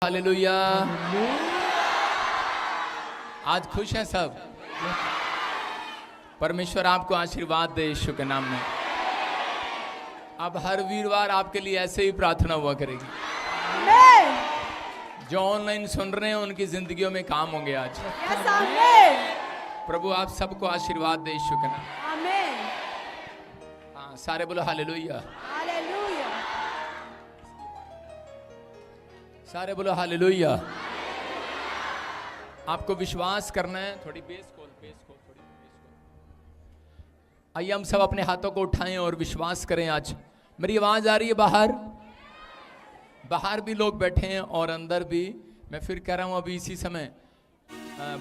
Hallelujah. आज खुश हैं सब। परमेश्वर आपको आशीर्वाद दे यीशु के नाम में। अब हर वीरवार आपके लिए ऐसे ही प्रार्थना हुआ करेगी। जो ऑनलाइन सुन रहे हैं उनकी जिंदगियों में काम होंगे आज। प्रभु आप सबको आशीर्वाद दे यीशु के नाम। हाँ, सारे बोलो हालेलुया। सारे बोलो हालेलुया। आपको विश्वास करना है। थोड़ी बेस खोल थोड़ी बेस खोल। आइए हम सब अपने हाथों को उठाएं और विश्वास करें। आज मेरी आवाज आ रही है बाहर? बाहर भी लोग बैठे हैं और अंदर भी। मैं फिर कह रहा हूं, अभी इसी समय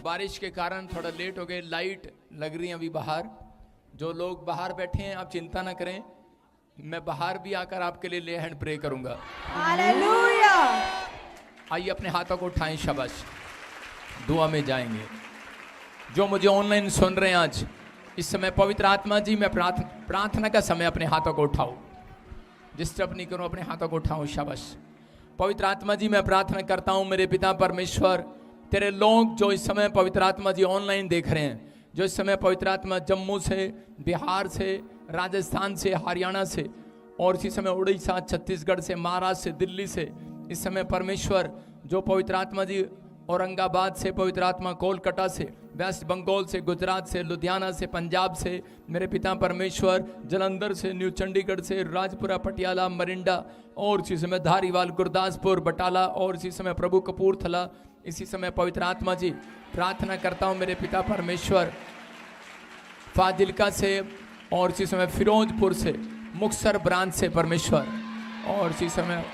बारिश के कारण थोड़ा लेट हो गए। लाइट लग रही है अभी बाहर। जो लोग बाहर बैठे हैं आप चिंता ना करें, मैं बाहर भी आकर आपके लिए ले हैंड प्रे करूंगा। हालेलुया। आइए अपने हाथों को उठाएं, शाबाश। दुआ में जाएंगे। जो मुझे ऑनलाइन सुन रहे हैं आज इस समय, पवित्र आत्मा जी, मैं प्रार्थना का समय अपने हाथों को उठाओ। डिस्टर्ब नहीं करूं, अपने हाथों को उठाओ, शाबाश। पवित्र आत्मा जी, मैं प्रार्थना करता हूं मेरे पिता परमेश्वर, तेरे लोग जो इस समय पवित्र आत्मा जी ऑनलाइन देख रहे हैं, जो इस समय पवित्र आत्मा जम्मू से, बिहार से, राजस्थान से, हरियाणा से और इसी समय उड़ीसा, छत्तीसगढ़ से, महाराष्ट्र से, दिल्ली से, इस समय परमेश्वर जो पवित्र आत्मा जी औरंगाबाद से, पवित्र आत्मा कोलकाता से, वेस्ट बंगाल से, गुजरात से, लुधियाना से, पंजाब से, मेरे पिता परमेश्वर जलंधर से, न्यू चंडीगढ़ से, राजपुरा, पटियाला, मरिंडा और इसी समय धारीवाल, गुरदासपुर, बटाला और इसी समय प्रभु कपूरथला, इसी समय पवित्र आत्मा जी प्रार्थना करता हूँ मेरे पिता परमेश्वर फाजिल्का से और इसी समय फिरोजपुर से, मुक्तसर ब्रांच से परमेश्वर, और इसी समय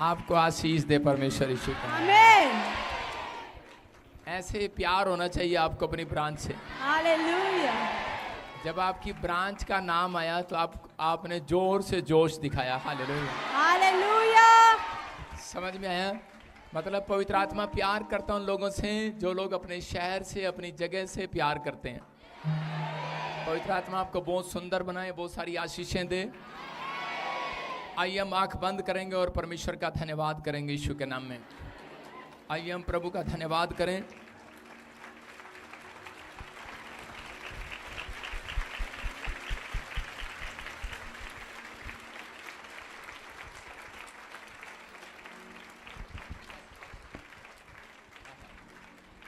आपको आशीष दे परमेश्वर यीशु का। आमीन। ऐसे प्यार होना चाहिए आपको अपनी ब्रांच से। हालेलुया। जब आपकी ब्रांच का नाम आया तो आपने जोर से जोश दिखाया। हालेलुया। हालेलुया। समझ में आया? मतलब पवित्र आत्मा प्यार करता उन लोगों से जो लोग अपने शहर से, अपनी जगह से प्यार करते हैं। पवित्र आत्मा आपको बहुत सुंदर बनाए, बहुत सारी आशीषें दे। आइए हम आंख बंद करेंगे और परमेश्वर का धन्यवाद करेंगे यीशु के नाम में। आइए हम प्रभु का धन्यवाद करें।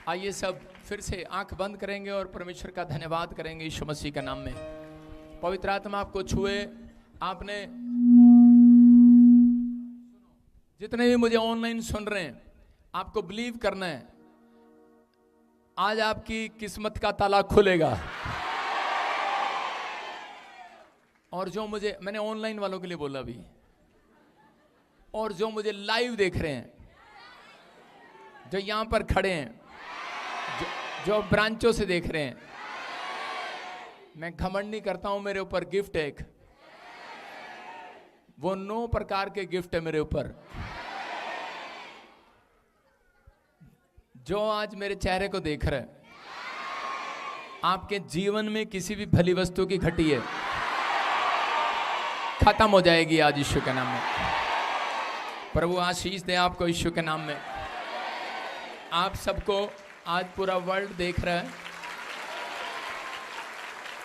आइए सब फिर से आंख बंद करेंगे और परमेश्वर का धन्यवाद करेंगे यीशु मसीह के नाम में। पवित्र आत्मा आपको छुए। आपने जितने भी मुझे ऑनलाइन सुन रहे हैं, आपको बिलीव करना है आज आपकी किस्मत का ताला खुलेगा। और जो मैंने ऑनलाइन वालों के लिए बोला अभी, और जो मुझे लाइव देख रहे हैं, जो यहां पर खड़े हैं, जो ब्रांचों से देख रहे हैं, मैं घमंड नहीं करता हूं, मेरे ऊपर गिफ्ट है एक। वो 9 प्रकार के गिफ्ट है मेरे ऊपर, जो आज मेरे चेहरे को देख रहे हैं। आपके जीवन में किसी भी भली वस्तु की घटी है, खत्म हो जाएगी आज यीशु के नाम में। प्रभु आशीष दे आपको यीशु के नाम में। आप सबको आज पूरा वर्ल्ड देख रहा है,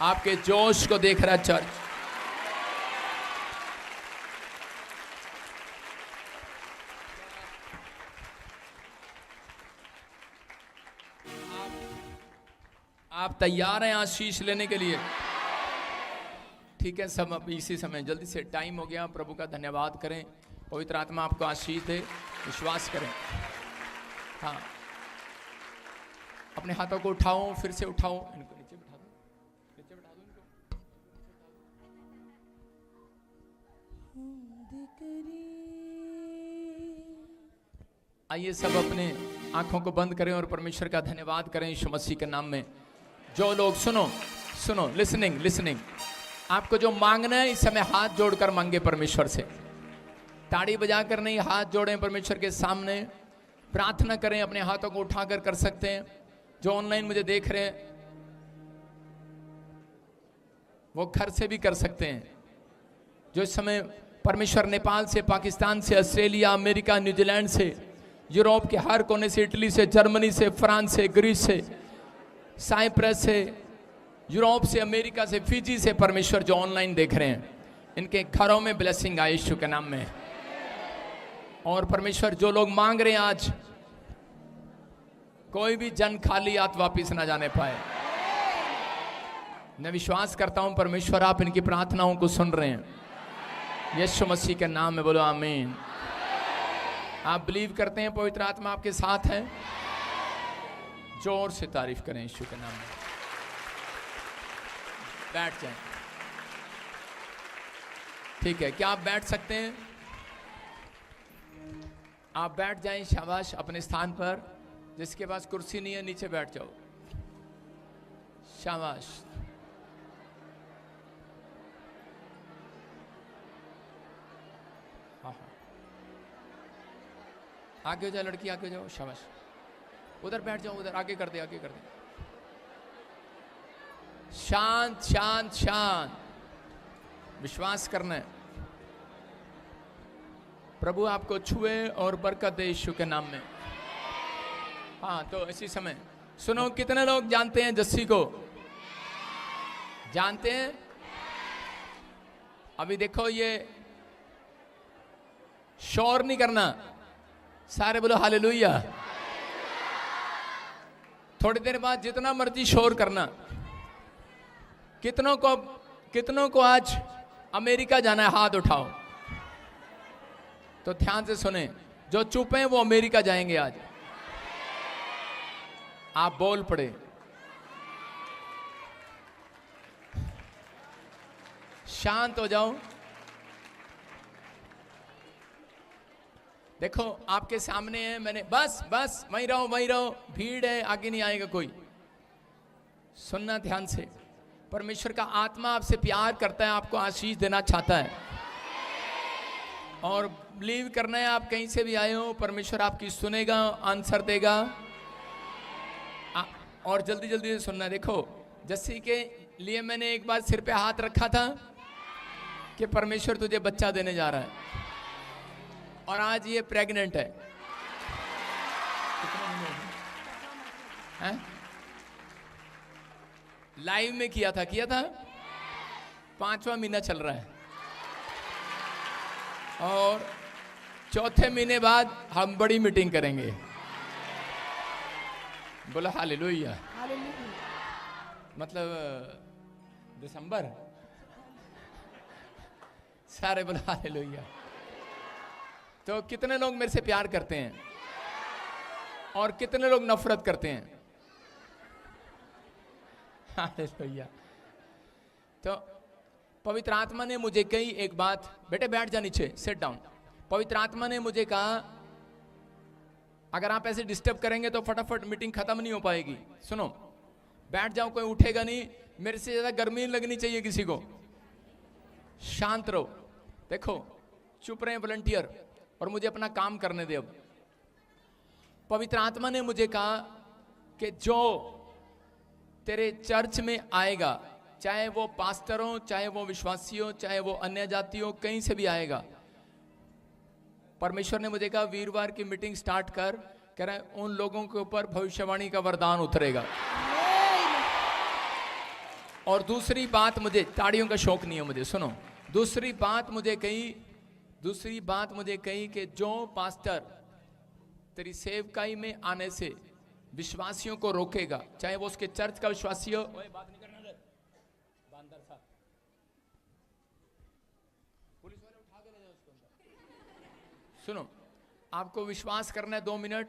आपके जोश को देख रहा है चर्च। आप तैयार हैं आशीष लेने के लिए? ठीक है, सब अब इसी समय जल्दी से, टाइम हो गया। प्रभु का धन्यवाद करें। पवित्र आत्मा आपको आशीष दे, विश्वास करें। हाँ, अपने हाथों को उठाओ, फिर से उठाओ, इनको नीचे बिठा दो, नीचे बिठा दो इनको। आइए सब अपने आंखों को बंद करें और परमेश्वर का धन्यवाद करें यीशु मसीह के नाम में। जो लोग सुनो, लिसनिंग, आपको जो मांगना है इस समय हाथ जोड़कर मांगे परमेश्वर से। ताड़ी बजाकर नहीं, हाथ जोड़ें परमेश्वर के सामने, प्रार्थना करें। अपने हाथों को उठाकर कर सकते हैं। जो ऑनलाइन मुझे देख रहे हैं वो घर से भी कर सकते हैं। जो इस समय परमेश्वर नेपाल से, पाकिस्तान से, ऑस्ट्रेलिया, अमेरिका, न्यूजीलैंड से, यूरोप के हर कोने से, इटली से, जर्मनी से, फ्रांस से, ग्रीस से, साइप्रस से, यूरोप से, अमेरिका से, फिजी से, परमेश्वर जो ऑनलाइन देख रहे हैं, इनके घरों में ब्लेसिंग आए यीशु के नाम में। और परमेश्वर जो लोग मांग रहे हैं आज, कोई भी जन खाली हाथ वापिस ना जाने पाए। मैं विश्वास करता हूं परमेश्वर आप इनकी प्रार्थनाओं को सुन रहे हैं। यीशु मसीह के नाम में बोलो आमीन। आप बिलीव करते हैं पवित्र आत्मा आपके साथ है? जोर से तारीफ करें यीशु के नाम में। बैठ जाएं। ठीक है, क्या आप बैठ सकते हैं? आप बैठ जाएं, शाबाश। अपने स्थान पर, जिसके पास कुर्सी नहीं है नीचे बैठ जाओ, शाबाश। आगे हो जाओ लड़की, आगे हो जाओ, शाबाश। उधर बैठ जाओ, उधर आगे कर दे, आगे कर दे। शांत शांत शांत, विश्वास करना है प्रभु आपको छुए और बरकत दे यीशु के नाम में। हाँ, तो इसी समय सुनो, कितने लोग जानते हैं जस्सी को? जानते हैं? अभी देखो, ये शोर नहीं करना, सारे बोलो हालेलुया। थोड़ी देर बाद जितना मर्जी शोर करना। कितनों को आज अमेरिका जाना है? हाथ उठाओ। तो ध्यान से सुने, जो चुप हैं वो अमेरिका जाएंगे आज। आप बोल पड़े। शांत हो जाओ। देखो आपके सामने है, मैंने बस वहीं रहो, वहीं रहो, भीड़ है, आगे नहीं आएगा कोई। सुनना ध्यान से, परमेश्वर का आत्मा आपसे प्यार करता है, आपको आशीष देना चाहता है। और बिलीव करना है, आप कहीं से भी आए हो, परमेश्वर आपकी सुनेगा, आंसर देगा। और जल्दी जल्दी से सुनना। देखो, जस्सी के लिए मैंने एक बार सिर पे हाथ रखा था कि परमेश्वर तुझे बच्चा देने जा रहा है, और आज ये प्रेग्नेंट है। लाइव में किया था 5वां महीना चल रहा है, और चौथे महीने बाद हम बड़ी मीटिंग करेंगे। बोला हालेलुया। मतलब दिसंबर, सारे बोला हालेलुया। तो कितने लोग मेरे से प्यार करते हैं और कितने लोग नफरत करते हैं? हालेलुया। तो पवित्र आत्मा ने मुझे कही एक बात, बेटे बैठ जा नीचे, सिट डाउन। पवित्र आत्मा ने मुझे कहा, अगर आप ऐसे डिस्टर्ब करेंगे तो फटाफट मीटिंग खत्म नहीं हो पाएगी। सुनो, बैठ जाओ, कोई उठेगा नहीं। मेरे से ज्यादा गर्मी नहीं लगनी चाहिए किसी को। शांत रहो। देखो, चुप रहे वॉलंटियर, और मुझे अपना काम करने दे। अब पवित्र आत्मा ने मुझे कहा कि जो तेरे चर्च में आएगा, चाहे वो पास्टर हो, चाहे वो विश्वासी हो, चाहे वो अन्य जाति हो, कहीं से भी आएगा, परमेश्वर ने मुझे कहा वीरवार की मीटिंग स्टार्ट कर, कह रहा है उन लोगों के ऊपर भविष्यवाणी का वरदान उतरेगा। और दूसरी बात, मुझे ताड़ियों का शौक नहीं है मुझे, सुनो। दूसरी बात मुझे कही कि जो पास्टर तेरी सेवकाई में आने से विश्वासियों को रोकेगा, चाहे वो उसके चर्च का विश्वासी हो। बात नहीं करना दे, बांदर सा, पुलिस वाले उठा के ले जाओ उसको अंदर। सुनो, आपको विश्वास करना है 2 मिनट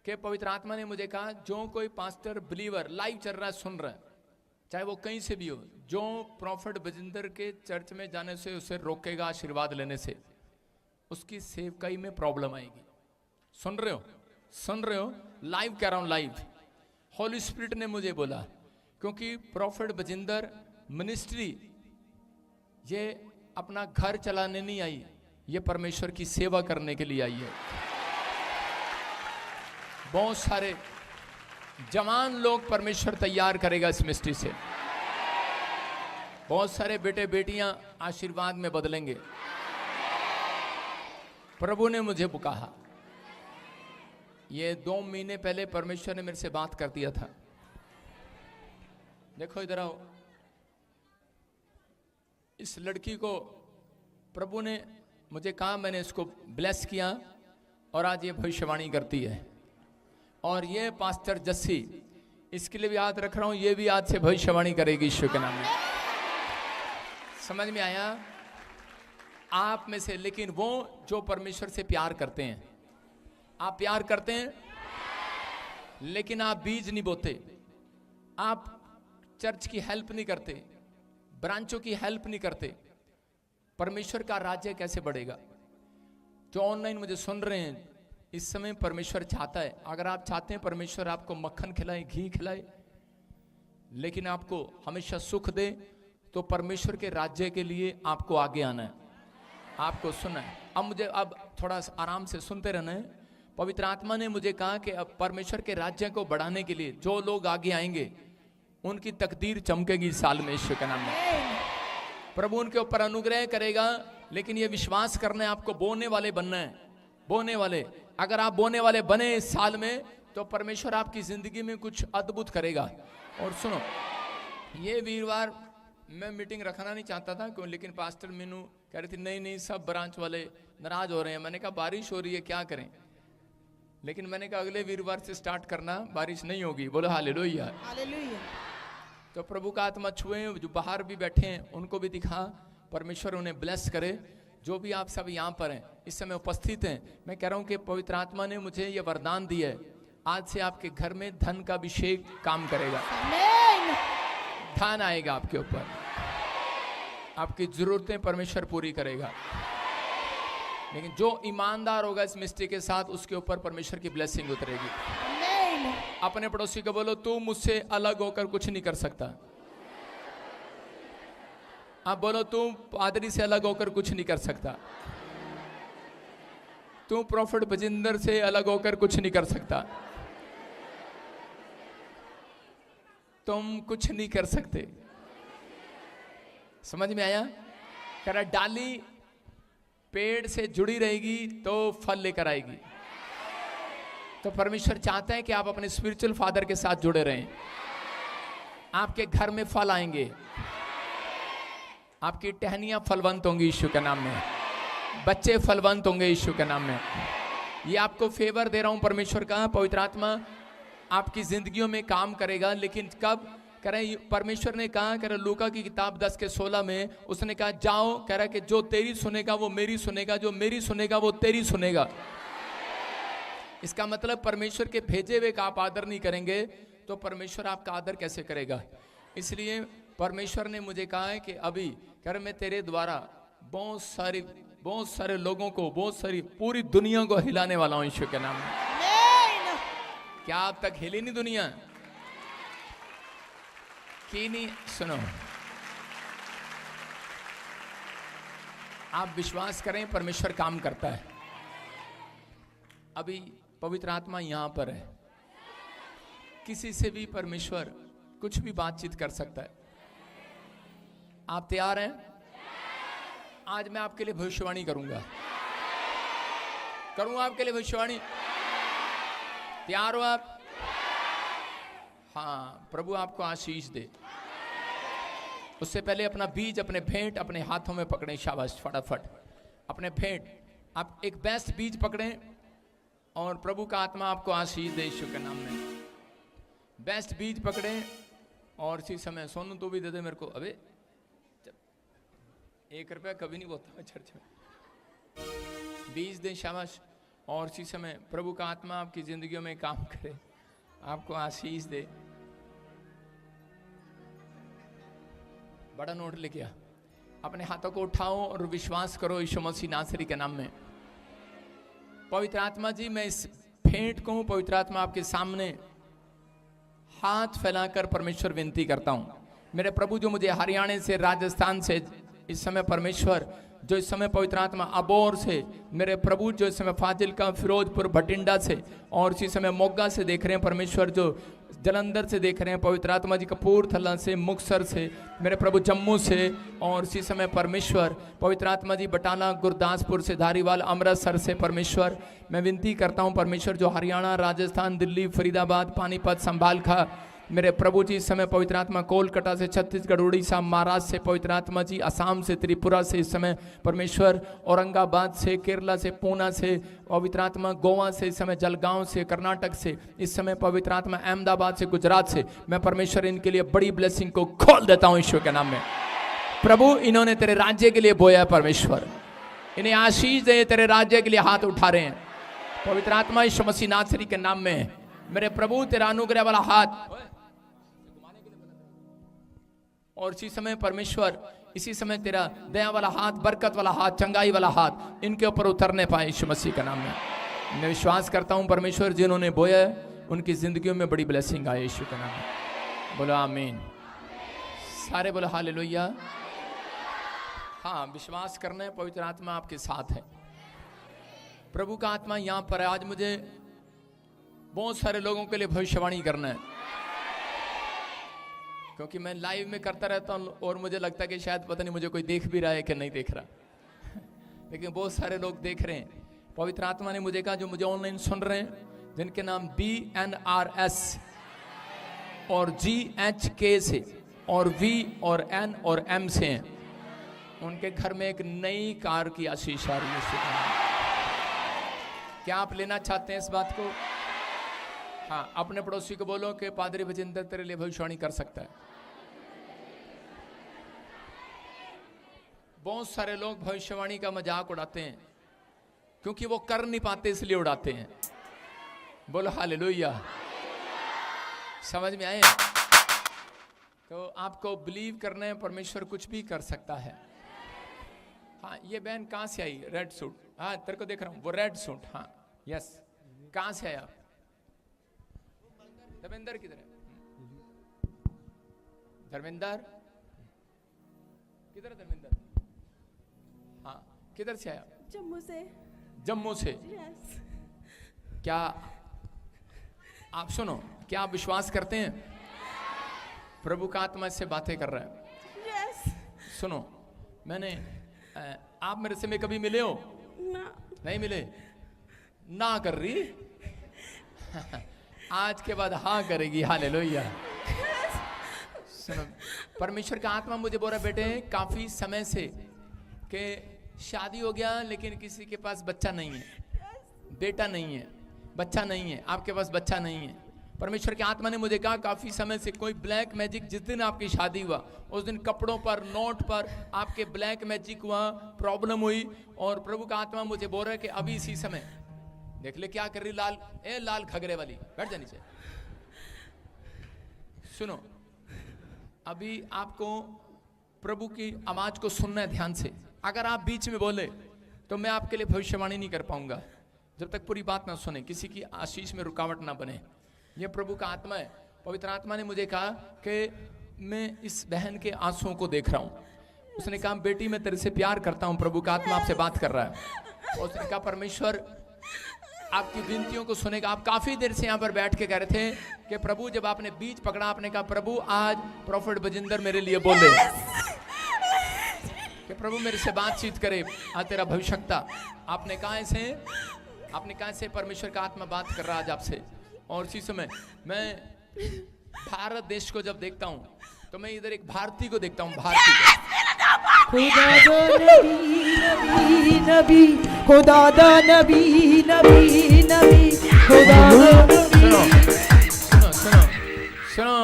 के पवित्र आत्मा ने मुझे कहा, जो कोई पास्टर बिलीवर लाइव चल रहा है, सुन रहा है, चाहे वो कहीं से भी हो, जो प्रॉफिट बजिंदर के चर्च में जाने से उसे रोकेगा आशीर्वाद लेने से, उसकी सेवकाई में प्रॉब्लम आएगी। सुन रहे हो? लाइव कह रहा हूं, लाइव। होली स्पिरिट ने मुझे बोला, क्योंकि प्रॉफिट बजिंदर मिनिस्ट्री ये अपना घर चलाने नहीं आई, ये परमेश्वर की सेवा करने के लिए आई है। बहुत सारे जवान लोग परमेश्वर तैयार करेगा इस मिनिस्ट्री से। बहुत सारे बेटे बेटियां आशीर्वाद में बदलेंगे। प्रभु ने मुझे पुकारा। ये 2 महीने पहले परमेश्वर ने मेरे से बात कर दिया था। देखो इधर आओ, इस लड़की को प्रभु ने मुझे कहा, मैंने इसको ब्लेस किया और आज ये भविष्यवाणी करती है। और ये पास्टर जस्सी, इसके लिए भी याद रख रहा हूं, ये भी आज से भविष्यवाणी करेगी ईश्वर के नाम में। समझ में आया आप में से? लेकिन वो जो परमेश्वर से प्यार करते हैं, आप प्यार करते हैं लेकिन आप बीज नहीं बोते, आप चर्च की हेल्प नहीं करते, ब्रांचों की हेल्प नहीं करते, परमेश्वर का राज्य कैसे बढ़ेगा? जो ऑनलाइन मुझे सुन रहे हैं इस समय, परमेश्वर चाहता है, अगर आप चाहते हैं परमेश्वर आपको मक्खन खिलाए, घी खिलाए, लेकिन आपको हमेशा सुख दे, तो परमेश्वर के राज्य के लिए आपको आगे आना है, आपको सुनना है। अब थोड़ा आराम से सुनते रहना है। पवित्र आत्मा ने मुझे कहा कि अब परमेश्वर के राज्य को बढ़ाने के लिए जो लोग आगे आएंगे उनकी तकदीर चमकेगी इस साल में ईश्वर के नाम में। प्रभु उनके ऊपर अनुग्रह करेगा, लेकिन ये विश्वास करना है आपको बोने वाले बनना है, बोने वाले। अगर आप बोने वाले बने इस साल में तो परमेश्वर आपकी जिंदगी में कुछ अद्भुत करेगा। और सुनो, ये वीरवार मैं मीटिंग रखना नहीं चाहता था क्यों, लेकिन पास्टर मीनू कह रही थी नहीं सब ब्रांच वाले नाराज हो रहे हैं। मैंने कहा बारिश हो रही है क्या करें, लेकिन मैंने कहा अगले वीरवार से स्टार्ट करना, बारिश नहीं होगी। बोलो हालेलुया। हालेलुया। तो प्रभु का आत्मा छुए, जो बाहर भी बैठे हैं उनको भी दिखा, परमेश्वर उन्हें ब्लेस करे। जो भी आप सब यहाँ पर हैं, इस समय उपस्थित हैं, मैं कह रहा हूँ कि पवित्र आत्मा ने मुझे ये वरदान दिया है, आज से आपके घर में धन का अभिषेक काम करेगा। आमीन। धन आएगा आपके ऊपर, आपकी जरूरतें परमेश्वर पूरी करेगा। लेकिन जो ईमानदार होगा इस मिस्ट्री के साथ, उसके ऊपर परमेश्वर की ब्लेसिंग उतरेगी। आमीन। अपने पड़ोसी को बोलो, तू मुझसे अलग होकर कुछ नहीं कर सकता। आप बोलो, तू पादरी से अलग होकर कुछ नहीं कर सकता, तू प्रॉफिट बजिंदर से अलग होकर कुछ नहीं कर सकता, तुम कुछ नहीं कर सकते। समझ में आया? कह रहा डाली पेड़ से जुड़ी रहेगी तो फल लेकर आएगी। तो परमेश्वर चाहता है कि आप अपने स्पिरिचुअल फादर के साथ जुड़े रहें। आपके घर में फल आएंगे, आपकी टहनियां फलवंत होंगी ईश्वर के नाम में, बच्चे फलवंत होंगे ईश्वर के नाम में। ये आपको फेवर दे रहा हूं परमेश्वर का। पवित्र आत्मा आपकी जिंदगियों में काम करेगा, लेकिन कब? कह रहे परमेश्वर ने कहा, कह रहे लूका की किताब 10:16 में उसने कहा जाओ, कह रहा कि जो तेरी सुनेगा वो मेरी सुनेगा, जो मेरी सुनेगा वो तेरी सुनेगा। इसका मतलब परमेश्वर के भेजे हुए का आप आदर नहीं करेंगे तो परमेश्वर आपका आदर कैसे करेगा? इसलिए परमेश्वर ने मुझे कहा है कि अभी कह रहे मैं तेरे द्वारा बहुत सारे लोगों को, बहुत सारी पूरी दुनिया को हिलाने वाला हूं ईश्वर के नाम में। आमीन। क्या अब तक हिली नहीं दुनिया की? नहीं। सुनो, आप विश्वास करें, परमेश्वर काम करता है। अभी पवित्र आत्मा यहां पर है, किसी से भी परमेश्वर कुछ भी बातचीत कर सकता है। आप तैयार हैं? आज मैं आपके लिए भविष्यवाणी करूंगा आपके लिए भविष्यवाणी। तैयार हो आप? हाँ, प्रभु आपको आशीष दे। उससे पहले अपना बीज, अपने भेंट अपने हाथों में पकड़ें। शाबाश, फटाफट अपने भेंट, आप एक बेस्ट बीज पकड़ें और प्रभु का आत्मा आपको आशीष दे ईश्वर के नाम में। बेस्ट बीज पकड़ें और इसी समय सोनू तो भी दे दे मेरे को। अबे 1 रुपया कभी नहीं बोलता मैं चर्च में। बीज दें, शाबाश। और इसी समय प्रभु का आत्मा आपकी जिंदगियों में काम करे, आपको आशीष दे। बड़ा नोट लेके आ, अपने हाथों को उठाओ और विश्वास करो यीशु मसीह नासरी के नाम में। पवित्र आत्मा जी, मैं इस भेंट को, पवित्र आत्मा आपके सामने हाथ फैलाकर परमेश्वर विनती करता हूं। मेरे प्रभु, जो मुझे हरियाणा से, राजस्थान से इस समय परमेश्वर जो इस समय पवित्र आत्मा अबोर से, मेरे प्रभु जो इस समय फाजिल्का, फिरोजपुर, भटिंडा से और इसी समय मोगा से देख रहे हैं परमेश्वर, जो जलंधर से देख रहे हैं पवित्र आत्मा जी, कपूरथला से, मुक्तसर से, मेरे प्रभु जम्मू से और इसी समय परमेश्वर पवित्र आत्मा जी बटाला, गुरदासपुर से, धारीवाल, अमृतसर से परमेश्वर मैं विनती करता हूं परमेश्वर, जो हरियाणा, राजस्थान, दिल्ली, फरीदाबाद, पानीपत, संभालखा, मेरे प्रभु जी इस समय पवित्र आत्मा कोलकाता से, छत्तीसगढ़, उड़ीसा, महाराष्ट्र से पवित्र आत्मा जी, असम से, त्रिपुरा से इस समय परमेश्वर, औरंगाबाद से, केरला से, पूना से पवित्र आत्मा, गोवा से इस समय, जलगांव से, कर्नाटक से इस समय पवित्र आत्मा, अहमदाबाद से, गुजरात से मैं परमेश्वर इनके लिए बड़ी ब्लेसिंग को खोल देता हूं ईश्वर के नाम में। प्रभु इन्होंने तेरे राज्य के लिए बोया परमेश्वर, इन्हें आशीष दे, तेरे राज्य के लिए हाथ उठा रहे हैं पवित्र आत्मा यीशु मसीह नासरी के नाम में। मेरे प्रभु तेरा अनुग्रह वाला हाथ, और इसी समय परमेश्वर इसी समय तेरा दया वाला हाथ, बरकत वाला हाथ, चंगाई वाला हाथ इनके ऊपर उतरने पाए यीशु मसीह का नाम में। मैं विश्वास करता हूं परमेश्वर जिन्होंने बोया उनकी जिंदगियों में बड़ी ब्लेसिंग आए यीशु के नाम में। बोलो आमीन, सारे बोलो हालेलुया। हाँ, विश्वास करना है पवित्र आत्मा आपके साथ है, प्रभु का आत्मा यहाँ पर है। आज मुझे बहुत सारे लोगों के लिए भविष्यवाणी करना है, क्योंकि मैं लाइव में करता रहता हूँ और मुझे लगता है कि शायद पता नहीं मुझे कोई देख भी रहा है कि नहीं देख रहा लेकिन बहुत सारे लोग देख रहे हैं। पवित्र आत्मा ने मुझे कहा जो मुझे ऑनलाइन सुन रहे हैं, जिनके नाम BNRS और GHK से और V और N और M से हैं, उनके घर में एक नई कार की आशीष आ रही है। क्या आप लेना चाहते हैं इस बात को? हाँ, अपने पड़ोसी को बोलो कि पादरी बजिंदर तेरे लिए भविष्यवाणी कर सकता है। बहुत सारे लोग भविष्यवाणी का मजाक उड़ाते हैं, क्योंकि वो कर नहीं पाते इसलिए उड़ाते हैं। बोलो हालेलुया, समझ में आए? तो आपको बिलीव करना है परमेश्वर कुछ भी कर सकता है। हाँ, ये बहन कहाँ से आई? रेड सूट, हाँ तेरे को देख रहा हूँ, वो रेड सूट, हाँ यस, कहाँ से आया? धर्मेंद्र किधर है? धर्मेंद्र किधर है? धर्मेंद्र, हाँ किधर से आया? जम्मू से। जम्मू से? यस। क्या आप सुनो, क्या आप विश्वास करते हैं प्रभु का आत्मा इससे बातें कर रहा है? यस। सुनो, मैंने आप मेरे से में कभी मिले हो? ना। नहीं मिले? ना कर रही आज के बाद हाँ करेगी। हालेलुया। सुनो, परमेश्वर का आत्मा मुझे बोल रहा, बेटे काफी समय से कि शादी हो गया लेकिन किसी के पास बच्चा नहीं है, बेटा नहीं है, बच्चा नहीं है, आपके पास बच्चा नहीं है। परमेश्वर के आत्मा ने मुझे कहा काफी समय से कोई ब्लैक मैजिक, जिस दिन आपकी शादी हुआ उस दिन कपड़ों पर, नोट पर आपके ब्लैक मैजिक हुआ, प्रॉब्लम हुई। और प्रभु का आत्मा मुझे बोल रहा है कि अभी इसी समय देख ले क्या कर रही, लाल लाल घगरे वाली, बैठ जानी चाहिए। सुनो, अभी आपको प्रभु की आवाज को सुनना है ध्यान से। अगर आप बीच में बोले तो मैं आपके लिए भविष्यवाणी नहीं कर पाऊंगा जब तक पूरी बात ना सुने, किसी की आशीष में रुकावट ना बने। ये प्रभु का आत्मा है। पवित्र आत्मा ने मुझे कहा कि मैं इस बहन के आंसुओं को देख रहा हूं। उसने कहा बेटी मैं तेरे से प्यार करता हूं, प्रभु का आत्मा आपसे बात कर रहा है। और उसने कहा परमेश्वर आपकी विनतियों को सुनेगा। आप काफी देर से यहाँ पर बैठ के कह रहे थे कि प्रभु, जब आपने बीज पकड़ा आपने कहा प्रभु आज प्रॉफिट बजिंदर मेरे लिए बोले कि प्रभु मेरे से बातचीत करे, आज तेरा भविष्यता। आपने कहा ऐसे परमेश्वर का आत्मा बात कर रहा आज आपसे। और इसी समय मैं भारत देश को जब देखता हूँ तो मैं इधर एक भारतीय को देखता हूँ, भारतीय नबी खुदा दा नबी नबी नबी खुदा दा। सुनो सुनो सुनो,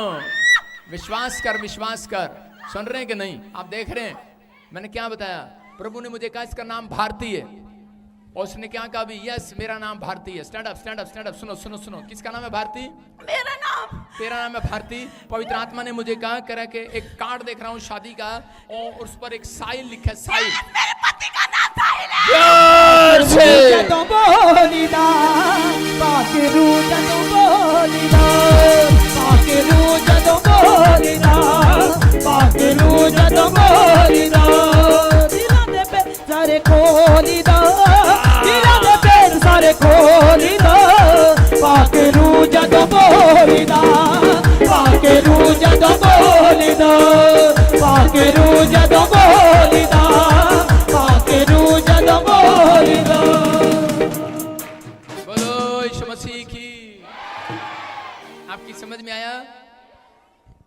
विश्वास कर। सुन रहे हैं कि नहीं? आप देख रहे हैं मैंने क्या बताया? प्रभु ने मुझे कहा इसका नाम भारती है। और उसने क्या कहा? भी यस मेरा नाम भारती है। Stand up. सुनो, किसका नाम है? भारती। मेरा नाम। तेरा नाम है भारती। पवित्र आत्मा ने मुझे कहा करा के एक कार्ड देख रहा हूँ शादी का, और उस पर एक साहिल लिखा है। साहिल मेरे पति का नाम साहिल है। तो बोलिना पाकिरू तो बोलिना पाकिरू तो बोलिना पाकिरू तो बोलिना दिला दे पे खोली दो, दिलों दे पैर सारे खोली दो, पाके रूह जदों बोली दा, पाके रूह जदों बोली दा, पाके रूह जदों बोली दा, पाके रूह जदों बोली दा। बोलो यीशु मसीह की। आपकी समझ में आया?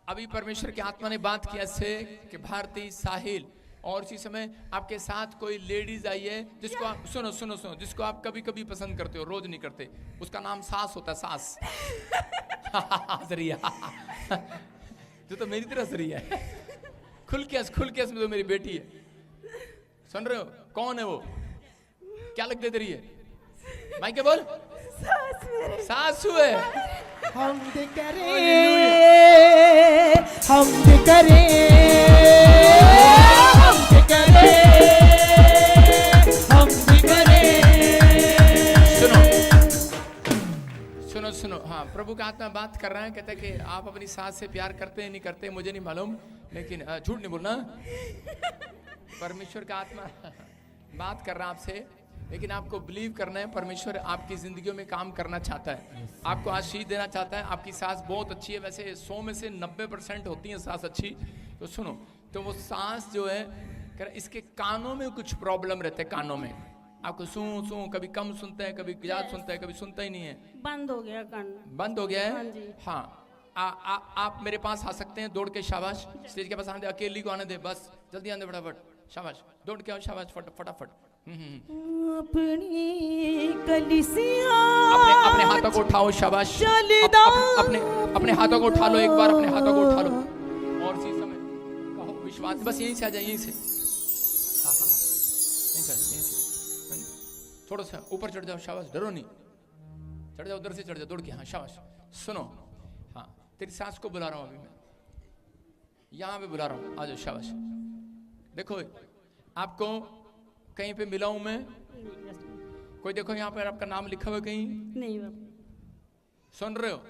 अभी परमेश्वर की आत्मा ने बात किया से कि भारती साहिल, और उसी समय आपके साथ कोई लेडीज आई है जिसको आप सुनो सुनो सुनो जिसको आप कभी कभी पसंद करते हो, रोज नहीं करते। उसका नाम सास होता है, सास। जरिया तो मेरी तरह जरिया है। खुल के हंस में तो मेरी बेटी है। सुन रहे हो? कौन है वो? क्या लगते तेरी है? भाई क्या बोल? सासू है। हमद करें, हमद करें, हमद करें, हमद करें। सुनो सुनो, हाँ, प्रभु का आत्मा बात कर रहा है। कहता है कि आप अपनी सास से प्यार करते हैं नहीं करते मुझे नहीं मालूम, लेकिन झूठ नहीं बोलना। परमेश्वर का आत्मा बात कर रहा है आपसे, लेकिन आपको बिलीव करना है। परमेश्वर आपकी जिंदगियों में काम करना चाहता है, आपको आशीष देना चाहता है। आपकी सास बहुत अच्छी है, वैसे 100 में से 90% होती है सास अच्छी। तो सुनो, तो वो सास जो है इसके कानों में कुछ प्रॉब्लम रहते हैं। कानों में आपको सू कभी कम सुनता है, कभी ज्यादा सुनता है, कभी सुनता ही नहीं है। बंद हो गया कान। बंद हो गया है? हाँ जी। हाँ, आप मेरे पास आ सकते हैं दौड़ के। शाबाश, स्टेज के पास आने दे, अकेली को आने दे, बस जल्दी आने दे, फटाफट। शाबाश, दौड़ के आओ, शाबाश, फटाफट। अपनी कलीसिया अपने हाथों को उठाओ, शाबाश। अपने हाथों को उठा लो, एक बार अपने हाथों को उठा लो, और इसी समय कहो विश्वास। बस यहीं से आ जाए, यहीं से। हाँ, यहीं से थोड़ा सा ऊपर चढ़ जाओ, शाबाश, डरो नहीं, चढ़ जाओ, उधर से चढ़ जाओ, दौड़ के। हाँ, शाबाश। सुनो, हाँ, तेरी सास को बुला रहा हूँ अभी मैं, यहाँ पे बुला रहा हूँ, आ जाओ, शाबाश। देखो, आपको कहीं पे मिला हूं मैं? कोई देखो यहाँ पर आपका नाम लिखा हुआ कहीं? नहीं। सुन रहे हो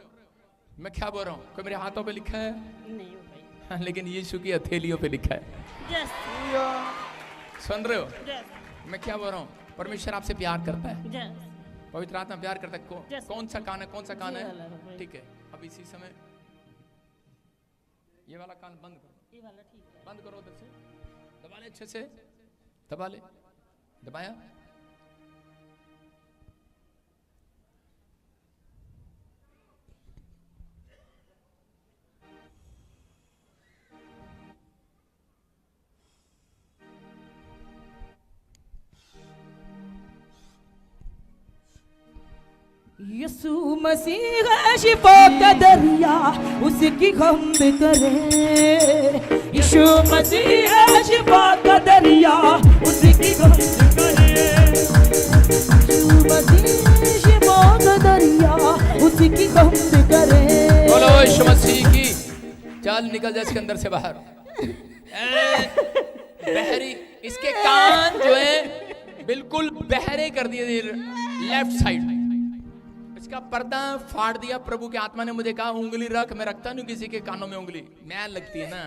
मैं क्या बोल रहा हूँ? कोई मेरे हाथों पे लिखा है? नहीं भाई। हाँ, लेकिन यीशु की हथेलियों पे लिखा है। सुन रहे हो मैं क्या बोल रहा हूँ? परमेश्वर आपसे प्यार करता है, पवित्र आत्मा प्यार करता है। कौन सा कान है? कौन सा कान है? ठीक है, अब इसी समय ये वाला कान बंद करो, ये वाला ठीक है। बंद करो, उधर से दबा ले, अच्छे से दबा ले। दबाया? यीशु मसीह है शिफा का दरिया, उसकी हमद करें। यीशु मसीह है शिफा का दरिया, उसकी हमद करें। यीशु मसीह शिफा का दरिया, उसकी हमद करें। बोलो यीशु मसीह की। चल निकल जा इसके अंदर से बाहर। बहरी, इसके कान जो है बिल्कुल बहरे कर दिए, लेफ्ट साइड। इसका पर्दा फाड़ दिया। प्रभु के आत्मा ने मुझे कहा उंगली रख। मैं रखता नहीं किसी के कानों में उंगली, मैल लगती है ना।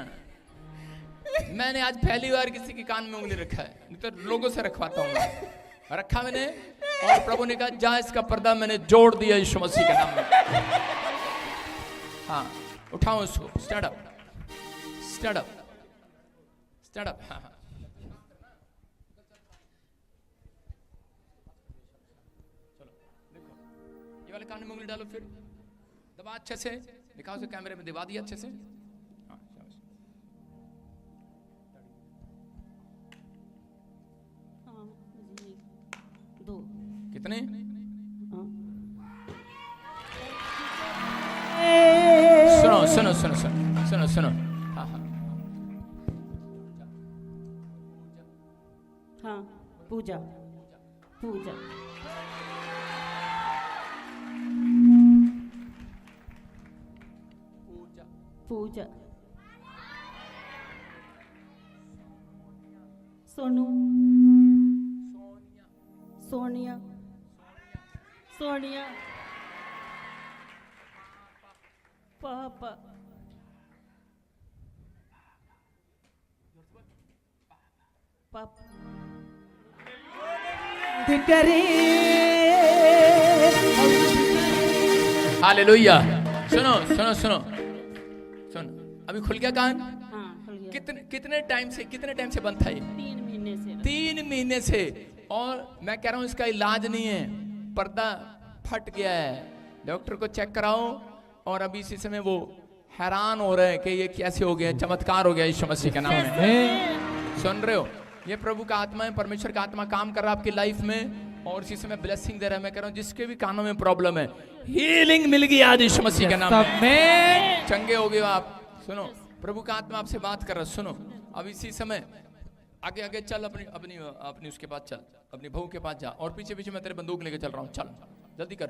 मैंने आज पहली बार किसी के कान में उंगली रखा है, नहीं तो लोगों से रखवाता हूँ। रखा मैंने, और प्रभु ने कहा जा, इसका पर्दा मैंने जोड़ दिया यीशु मसीह के नाम में। हाँ, उठाओ इसको, stand up, stand up, stand up. हाँ, वाले कान में उंगली डालो, फिर दबा अच्छे से, दिखाओ उसे कैमरे में, दबा दिया अच्छे से। हाँ, दो कितने? सुनो सुनो सुनो सुनो सुनो सुनो। हाँ हाँ हाँ, पूजा पूजा। पूजा। सोनू, सोनिया, सोनिया, पापा, पापा, करें, हालेलुया। सुनो सुनो सुनो सुनो, अभी खुल गया कान? हाँ खुल गया। कितने टाइम से बंद था ये? 3 महीने से 3 महीने से। और मैं कह रहा हूं इसका इलाज नहीं है, पर्दा फट गया है, डॉक्टर को चेक कराओ। और अभी इसी समय वो हैरान हो रहे हैं कि ये कैसे हो गया, चमत्कार हो गया यीशु मसीह के नाम में। सुन रहे हो, ये प्रभु का आत्मा है, परमेश्वर का आत्मा काम कर रहा है आपकी लाइफ में और इसी समय ब्लेसिंग दे रहा है। मैं कह रहा हूं जिसके भी कानों में प्रॉब्लम है, हीलिंग मिल गई आज यीशु मसीह के नाम में, चंगे हो गए हो आप। सुनो, प्रभु का आत्मा आपसे बात कर रहा है। सुनो, अब इसी समय आगे आगे चल, अपनी अपनी अपनी उसके पास चल, अपनी बहू के पास जा, और पीछे पीछे मैं तेरे बंदूक लेके चल रहा हूँ, चल जल्दी कर।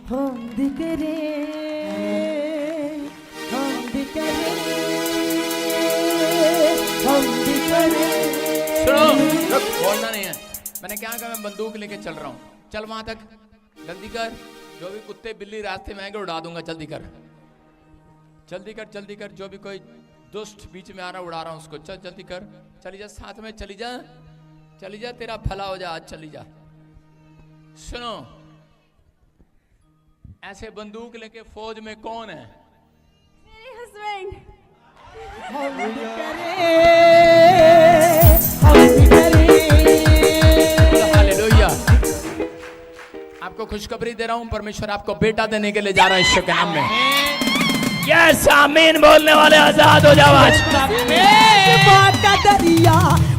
हम भी करें, हम भी करें, हम भी करें। सुनो, रुक, बोलना नहीं है। मैंने क्या कहा, मैं बंदूक लेके चल रहा हूँ, चल वहां तक, जल्दी कर। जो भी कुत्ते बिल्ली रास्ते में आएंगे उड़ा दूंगा, जल्दी कर जल्दी कर जल्दी कर। जो भी कोई दुष्ट बीच में आ रहा उड़ा रहा हूं उसको, चल जल्दी कर। चली जा, साथ में चली जा, चली जा, तेरा भला हो जा, आज चली जा। सुनो, ऐसे बंदूक लेके फौज में कौन है? मेरे हस्बैंड। हम भी करें, हम भी करें। हालेलुया। आपको खुशखबरी दे रहा हूं, परमेश्वर आपको बेटा देने के लिए जा रहा है यीशु के नाम में। यस, आमीन बोलने वाले आजाद हो जाओ आज। बात का दरिया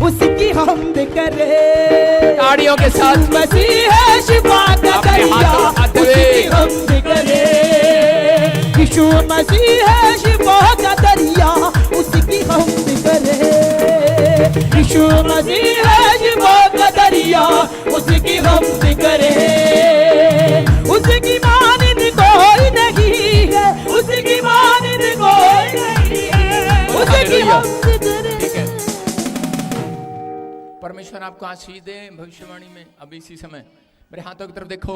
उसकी हम करें, ताड़ियों के साथ मसीह है शिफा का अपने दरिया हाथों उठाते हुए। उसकी हम करें, यीशु मसीह है शिफा का दरिया उसकी हम करें, यीशु मसीह है शिफा का दरिया उसकी हम करें। उसकी मानिंद कोई नहीं है, उसकी मानिंद कोई नहीं है, उसकी हम करें। ठीक है, परमेश्वर आपको आशीष दे। भविष्यवाणी में अभी इसी समय मेरे हाथों की तरफ देखो,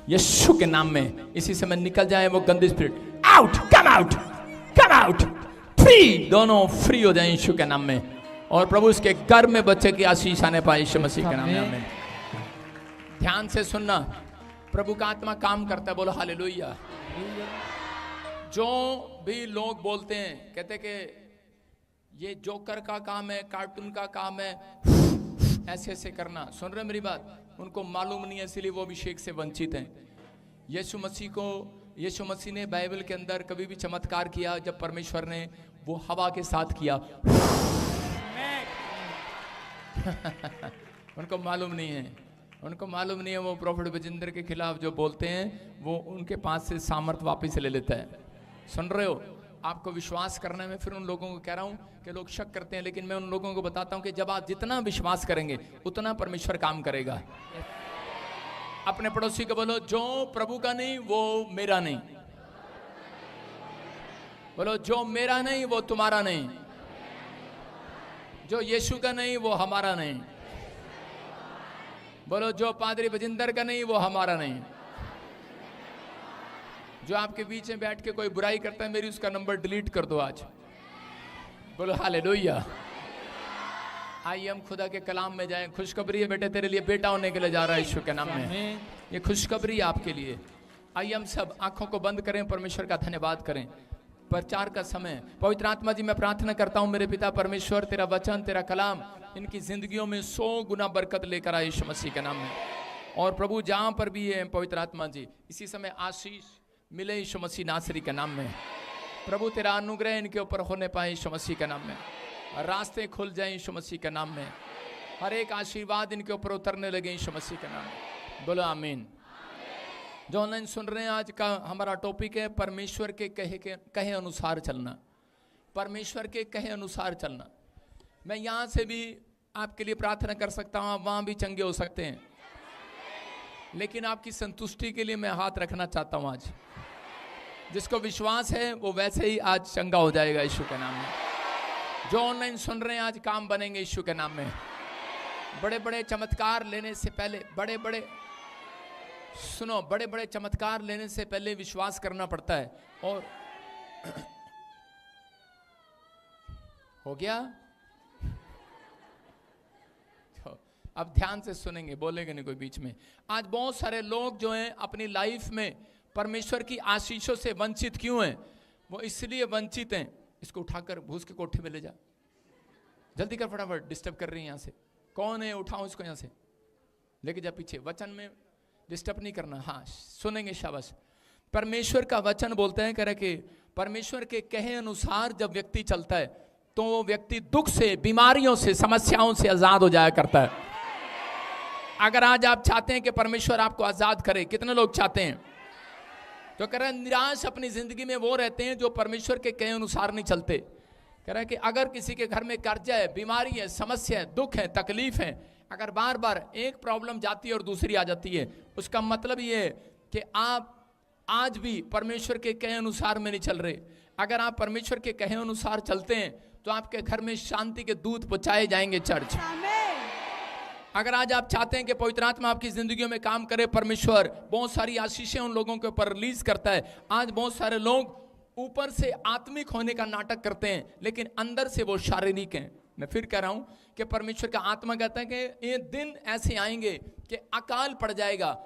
यीशु के नाम में इसी समय निकल जाए वो गंदी spirit. Out, come out, come out, free, दोनों फ्री हो जाए यीशु के नाम में। और प्रभु इसके घर में बच्चे की आशीष आने पाए यीशु मसीह के नाम में। ध्यान से सुनना, प्रभु का आत्मा काम करता है, बोलो हालेलुया। जो भी लोग बोलते हैं, कहते कि ये जोकर का काम है, कार्टून का काम है, ऐसे ऐसे करना, सुन रहे मेरी बात? उनको मालूम नहीं है, इसलिए वो अभिषेक से वंचित हैं। यीशु मसीह ने बाइबल के अंदर कभी भी चमत्कार किया जब परमेश्वर ने वो हवा के साथ किया। उनको मालूम नहीं है, उनको मालूम नहीं है। वो प्रॉफिट बजिंदर के खिलाफ जो बोलते हैं वो उनके पास से सामर्थ वापस ले लेता है। सुन रहे हो? आपको विश्वास करने में फिर उन लोगों को कह रहा हूं कि लोग शक करते हैं, लेकिन मैं उन लोगों को बताता हूं कि जब आप जितना विश्वास करेंगे उतना परमेश्वर काम करेगा। अपने पड़ोसी को बोलो, जो प्रभु का नहीं वो मेरा नहीं। बोलो, जो मेरा नहीं वो तुम्हारा नहीं, जो यीशु का नहीं वो हमारा नहीं। बोलो, जो पादरी बजिंदर का नहीं वो हमारा नहीं। जो आपके बीच में बैठ के कोई बुराई करता है, मेरी उसका नंबर डिलीट कर दो आज। बोलो हालेलुया। आइए हम खुदा के कलाम में जाएं। खुशखबरी है बेटे, तेरे लिए बेटा होने के लिए जा रहा है यीशु के नाम में। ये खुशखबरी है आपके लिए। आइए हम सब आंखों को बंद करें, परमेश्वर का धन्यवाद करें। प्रचार का समय, पवित्र आत्मा जी मैं प्रार्थना करता हूं मेरे पिता परमेश्वर, तेरा वचन, तेरा कलाम इनकी जिंदगियों में 100 गुना बरकत लेकर आए यीशु मसीह के नाम में। और प्रभु जहां पर भी है पवित्र आत्मा जी, इसी समय आशीष मिले यीशु मसीह नासरी के नाम में। प्रभु तेरा अनुग्रह इनके ऊपर होने पाए यीशु मसीह के नाम में। रास्ते खुल जाए यीशु मसीह के नाम में। हर एक आशीर्वाद इनके ऊपर उतरने लगे यीशु मसीह के नाम में। बोलो आमीन। जो ऑनलाइन सुन रहे हैं, आज का हमारा टॉपिक है परमेश्वर के कहे अनुसार चलना। परमेश्वर के कहे अनुसार चलना। मैं यहाँ से भी आपके लिए प्रार्थना कर सकता हूँ, आप वहाँ भी चंगे हो सकते हैं, लेकिन आपकी संतुष्टि के लिए मैं हाथ रखना चाहता हूँ आज। जिसको विश्वास है वो वैसे ही आज चंगा हो जाएगा यीशु के नाम में। जो ऑनलाइन सुन रहे हैं, आज काम बनेंगे यीशु के नाम में। बड़े बड़े चमत्कार लेने से पहले, बड़े बड़े चमत्कार लेने से पहले विश्वास करना पड़ता है। और हो गया? तो अब ध्यान से सुनेंगे, बोलेंगे नहीं कोई बीच में। आज बहुत सारे लोग जो हैं अपनी लाइफ में परमेश्वर की आशीषों से वंचित क्यों हैं? वो इसलिए वंचित हैं, इसको उठाकर भूस के कोठे में ले जा, जल्दी कर फटाफट, डिस्टर्ब कर रही है यहाँ से, कौन है, उठाओ इसको यहाँ से, लेके जा पीछे। वचन में डिस्टर्ब नहीं करना, हाँ सुनेंगे, शाबाश। परमेश्वर का वचन बोलते हैं, कह रहे कि परमेश्वर के कहे अनुसार जब व्यक्ति चलता है तो वो व्यक्ति दुख से, बीमारियों से, समस्याओं से आजाद हो जाया करता है। अगर आज आप चाहते हैं कि परमेश्वर आपको आजाद करे, कितने लोग चाहते हैं? तो कह रहा है निराश अपनी जिंदगी में वो रहते हैं जो परमेश्वर के कहे अनुसार नहीं चलते। कह रहा है कि अगर किसी के घर में कर्जा है, बीमारी है, समस्या है, दुख है, तकलीफ है, अगर बार बार एक प्रॉब्लम जाती है और दूसरी आ जाती है, उसका मतलब ये है कि आप आज भी परमेश्वर के कहे अनुसार में नहीं चल रहे। अगर आप परमेश्वर के कहे अनुसार चलते हैं तो आपके घर में शांति के दूत पहुंचाए जाएंगे चर्च। अगर आज आप चाहते हैं कि पवित्र आत्मा आपकी जिंदगियों में काम करे, परमेश्वर बहुत सारी आशीषें उन लोगों के ऊपर रिलीज करता है। आज बहुत सारे लोग ऊपर से आत्मिक होने का नाटक करते हैं लेकिन अंदर से वो शारीरिक हैं। मैं फिर कह रहा हूं कि परमेश्वर का आत्मा कहता है कि ये दिन ऐसे आएंगे कि अकाल पड़ जाएगा।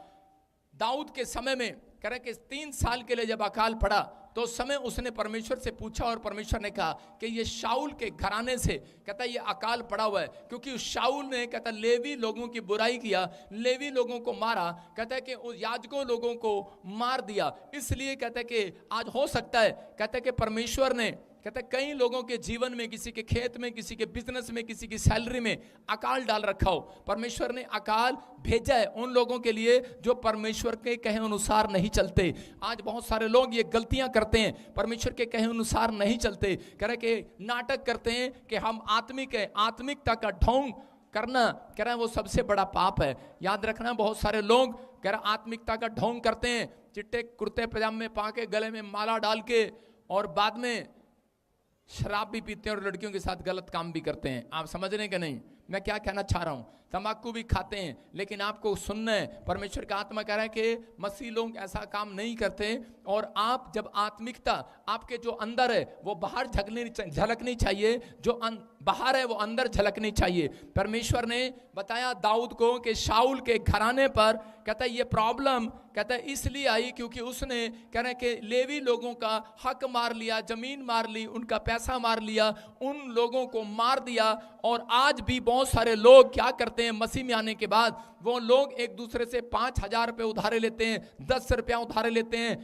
दाऊद के समय में कह रहे कि 3 साल के लिए जब अकाल पड़ा तो उस समय उसने परमेश्वर से पूछा और परमेश्वर ने कहा कि ये शाऊल के घराने से, कहता है ये अकाल पड़ा हुआ है क्योंकि उस शाऊल ने, कहता लेवी लोगों की बुराई किया, लेवी लोगों को मारा, कहता है कि उस याजकों लोगों को मार दिया। इसलिए कहता है कि आज हो सकता है, कहता है कि परमेश्वर ने, कहता है कई लोगों के जीवन में, किसी के खेत में, किसी के बिजनेस में, किसी की सैलरी में अकाल डाल रखा हो। परमेश्वर ने अकाल भेजा है उन लोगों के लिए जो परमेश्वर के कहे अनुसार नहीं चलते। आज बहुत सारे लोग ये गलतियां करते हैं, परमेश्वर के कहे अनुसार नहीं चलते। कह रहे कि नाटक करते हैं कि हम आत्मिक है, आत्मिकता का ढोंग करना, कह रहे हैं वो सबसे बड़ा पाप है। याद रखना, बहुत सारे लोग कह रहे आत्मिकता का ढोंग करते हैं, चिट्टे कुर्ते पजामे पा के, गले में माला डाल के, और बाद में शराब भी पीते हैं और लड़कियों के साथ गलत काम भी करते हैं। आप समझ रहे हैं कि नहीं मैं क्या कहना चाह रहा हूं? तंबाकू भी खाते हैं, लेकिन आपको सुनना है, परमेश्वर का आत्मा कह रहा है कि मसीह लोग ऐसा काम नहीं करते। और आप जब आत्मिकता आपके जो अंदर है वो बाहर झलकनी चाहिए, जो बाहर है वो अंदर झलकनी चाहिए। परमेश्वर ने बताया दाऊद को कि शाऊल के घराने पर, कहता है ये प्रॉब्लम, कहता है इसलिए आई क्योंकि उसने, कह रहे कि लेवी लोगों का हक मार लिया, जमीन मार ली, उनका पैसा मार लिया, उन लोगों को मार दिया। और आज भी बहुत सारे लोग क्या करते हैं, मसीह में आने के बाद वो लोग एक दूसरे से 5,000 रुपये उधारे लेते हैं, 10 रुपया उधारे लेते हैं,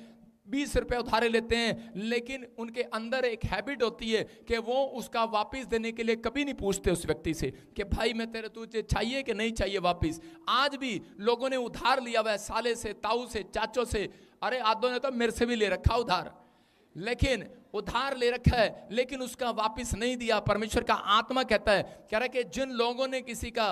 20 रुपये उधारे लेते हैं, लेकिन उनके अंदर एक हैबिट होती है कि वो उसका वापस देने के लिए कभी नहीं पूछते उस व्यक्ति से कि भाई मैं तेरे, तुझे चाहिए कि नहीं चाहिए वापस। आज भी लोगों ने उधार लिया हुआ है, साले से, ताऊ से, चाचों से, अरे आदों ने तो मेरे से भी ले रखा उधार, लेकिन उधार ले रखा है लेकिन उसका वापस नहीं दिया। परमेश्वर का आत्मा कहता है, कह रहा है कि जिन लोगों ने किसी का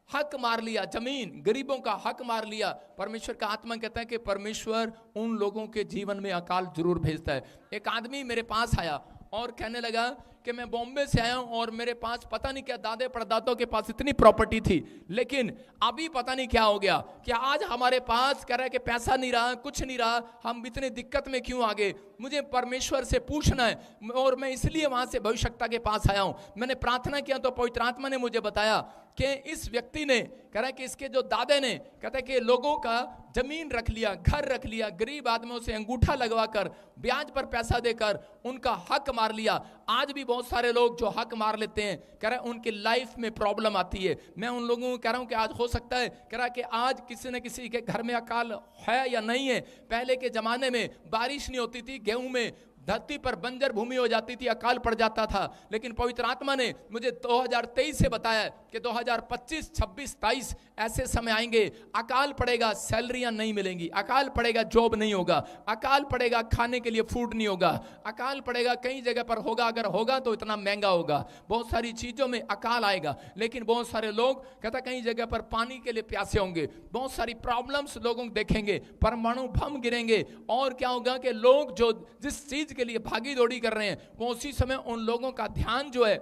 हक मार लिया, जमीन, गरीबों का हक मार लिया, परमेश्वर का आत्मा कहता है कि परमेश्वर उन लोगों के जीवन में अकाल जरूर भेजता है। एक आदमी मेरे पास आया और कहने लगा कि मैं बॉम्बे से आया हूं और मेरे पास पता नहीं क्या दादे परदादों के पास इतनी प्रॉपर्टी थी, लेकिन अभी पता नहीं क्या हो गया कि आज हमारे पास, कह रहा है कि पैसा नहीं रहा, कुछ नहीं रहा, हम इतने दिक्कत में क्यों आ गए, मुझे परमेश्वर से पूछना है। और मैं इसलिए वहां से भविष्यवक्ता के पास आया हूं। मैंने प्रार्थना किया तो पवित्र आत्मा ने मुझे बताया कि इस व्यक्ति ने, कह रहा है कि इसके जो दादे ने, कहता है कि लोगों का जमीन रख लिया, घर रख लिया, गरीब आदमियों से अंगूठा लगवाकर, ब्याज पर पैसा देकर उनका हक मार लिया। आज भी बहुत सारे लोग जो हक मार लेते हैं, कह रहा है उनकी लाइफ में प्रॉब्लम आती है। मैं उन लोगों को कह रहा हूं कि आज हो सकता है, कह रहा है कि आज किसी न किसी के घर में अकाल है या नहीं है। पहले के जमाने में बारिश नहीं होती थी, गेहूं में धरती पर बंजर भूमि हो जाती थी, अकाल पड़ जाता था, लेकिन पवित्र आत्मा ने मुझे 2023 से बताया कि 2025, 26, 27 ऐसे समय आएंगे, अकाल पड़ेगा, सैलरियां नहीं मिलेंगी, अकाल पड़ेगा, जॉब नहीं होगा, अकाल पड़ेगा, खाने के लिए फूड नहीं होगा, अकाल पड़ेगा, कई जगह पर होगा, अगर होगा तो इतना महंगा होगा, बहुत सारी चीजों में अकाल आएगा। लेकिन बहुत सारे लोग, कहता कई जगह पर पानी के लिए प्यासे होंगे, बहुत सारी प्रॉब्लम्स लोगों देखेंगे, परमाणु बम गिरेंगे, और क्या होगा कि लोग जो जिस चीज के लिए भागी दौड़ी कर रहे हैं, वो उसी समय उन लोगों का ध्यान जो है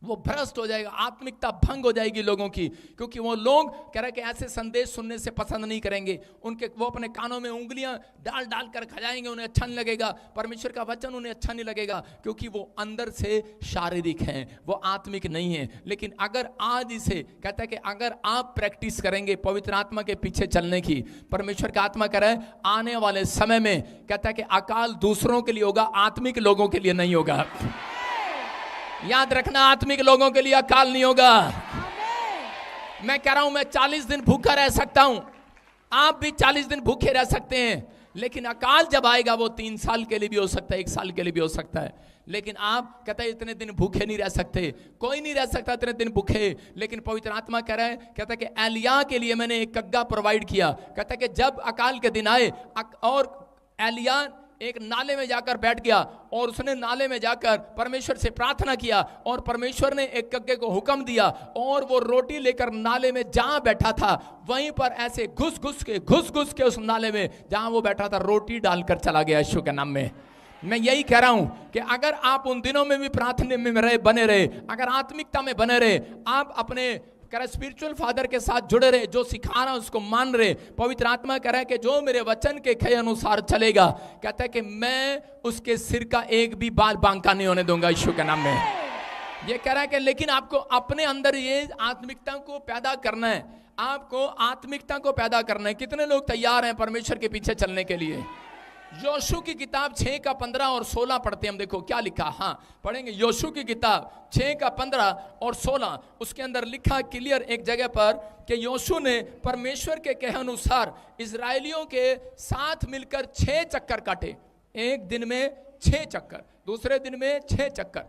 वो भ्रष्ट हो जाएगा, आत्मिकता भंग हो जाएगी लोगों की, क्योंकि वो लोग कह रहे कि ऐसे संदेश सुनने से पसंद नहीं करेंगे। वो अपने कानों में उंगलियां डाल डाल कर खजाएंगे, उन्हें अच्छा नहीं लगेगा। परमेश्वर का वचन उन्हें अच्छा नहीं लगेगा, क्योंकि वो अंदर से शारीरिक हैं, वो आत्मिक नहीं है। लेकिन अगर आज इसे कहता है कि अगर आप प्रैक्टिस करेंगे पवित्र आत्मा के पीछे चलने की, परमेश्वर का आत्मा कह रहा है आने वाले समय में कहता है कि अकाल दूसरों के लिए होगा, आत्मिक लोगों के लिए नहीं होगा। याद रखना, आत्मिक लोगों के लिए अकाल नहीं होगा। मैं कह रहा हूं मैं 40 दिन भूखा रह सकता हूं, आप भी 40 दिन भूखे रह सकते हैं, लेकिन अकाल जब आएगा वो 3 साल के लिए भी हो सकता है, 1 साल के लिए भी हो सकता है। लेकिन आप कहते हैं इतने दिन भूखे नहीं रह सकते, कोई नहीं रह सकता इतने दिन भूखे। लेकिन पवित्र आत्मा कह रहा है, कहता है कि एलिया के लिए मैंने एक कग्गा प्रोवाइड किया। कहता है कि जब अकाल के दिन आए और एलिया एक नाले में जाकर बैठ गया और उसने नाले में जाकर परमेश्वर से प्रार्थना किया, और परमेश्वर ने एक कग्गे को हुक्म दिया और वो रोटी लेकर नाले में जहां बैठा था वहीं पर ऐसे घुस घुस के उस नाले में जहां वो बैठा था रोटी डालकर चला गया यीशु के नाम में। मैं यही कह रहा हूं कि अगर आप उन दिनों में भी प्रार्थना में बने रहे, अगर आत्मिकता में बने रहे, आप अपने स्पिरिचुअल फादर के साथ जुड़े रहे, जो सिखा रहा है उसको मान रहे, पवित्र आत्मा कह रहा है कि जो मेरे वचन के कहे अनुसार चलेगा, कहता है कि मैं उसके सिर का एक भी बाल बांका नहीं होने दूंगा यीशु के नाम में। ये कह रहा है कि लेकिन आपको अपने अंदर ये आत्मिकता को पैदा करना है, आपको आत्मिकता को पैदा करना है। कितने लोग तैयार हैं परमेश्वर के पीछे चलने के लिए? योशू की किताब 6 का 15 और 16 पढ़ते हैं हम। देखो क्या लिखा, हाँ पढ़ेंगे। योशू की किताब 6 का 15 और 16, उसके अंदर लिखा क्लियर एक जगह पर कि योशू ने परमेश्वर के कहे अनुसार इजरायलियों के साथ मिलकर 6 चक्कर काटे। एक दिन में 6 चक्कर, दूसरे दिन में 6 चक्कर,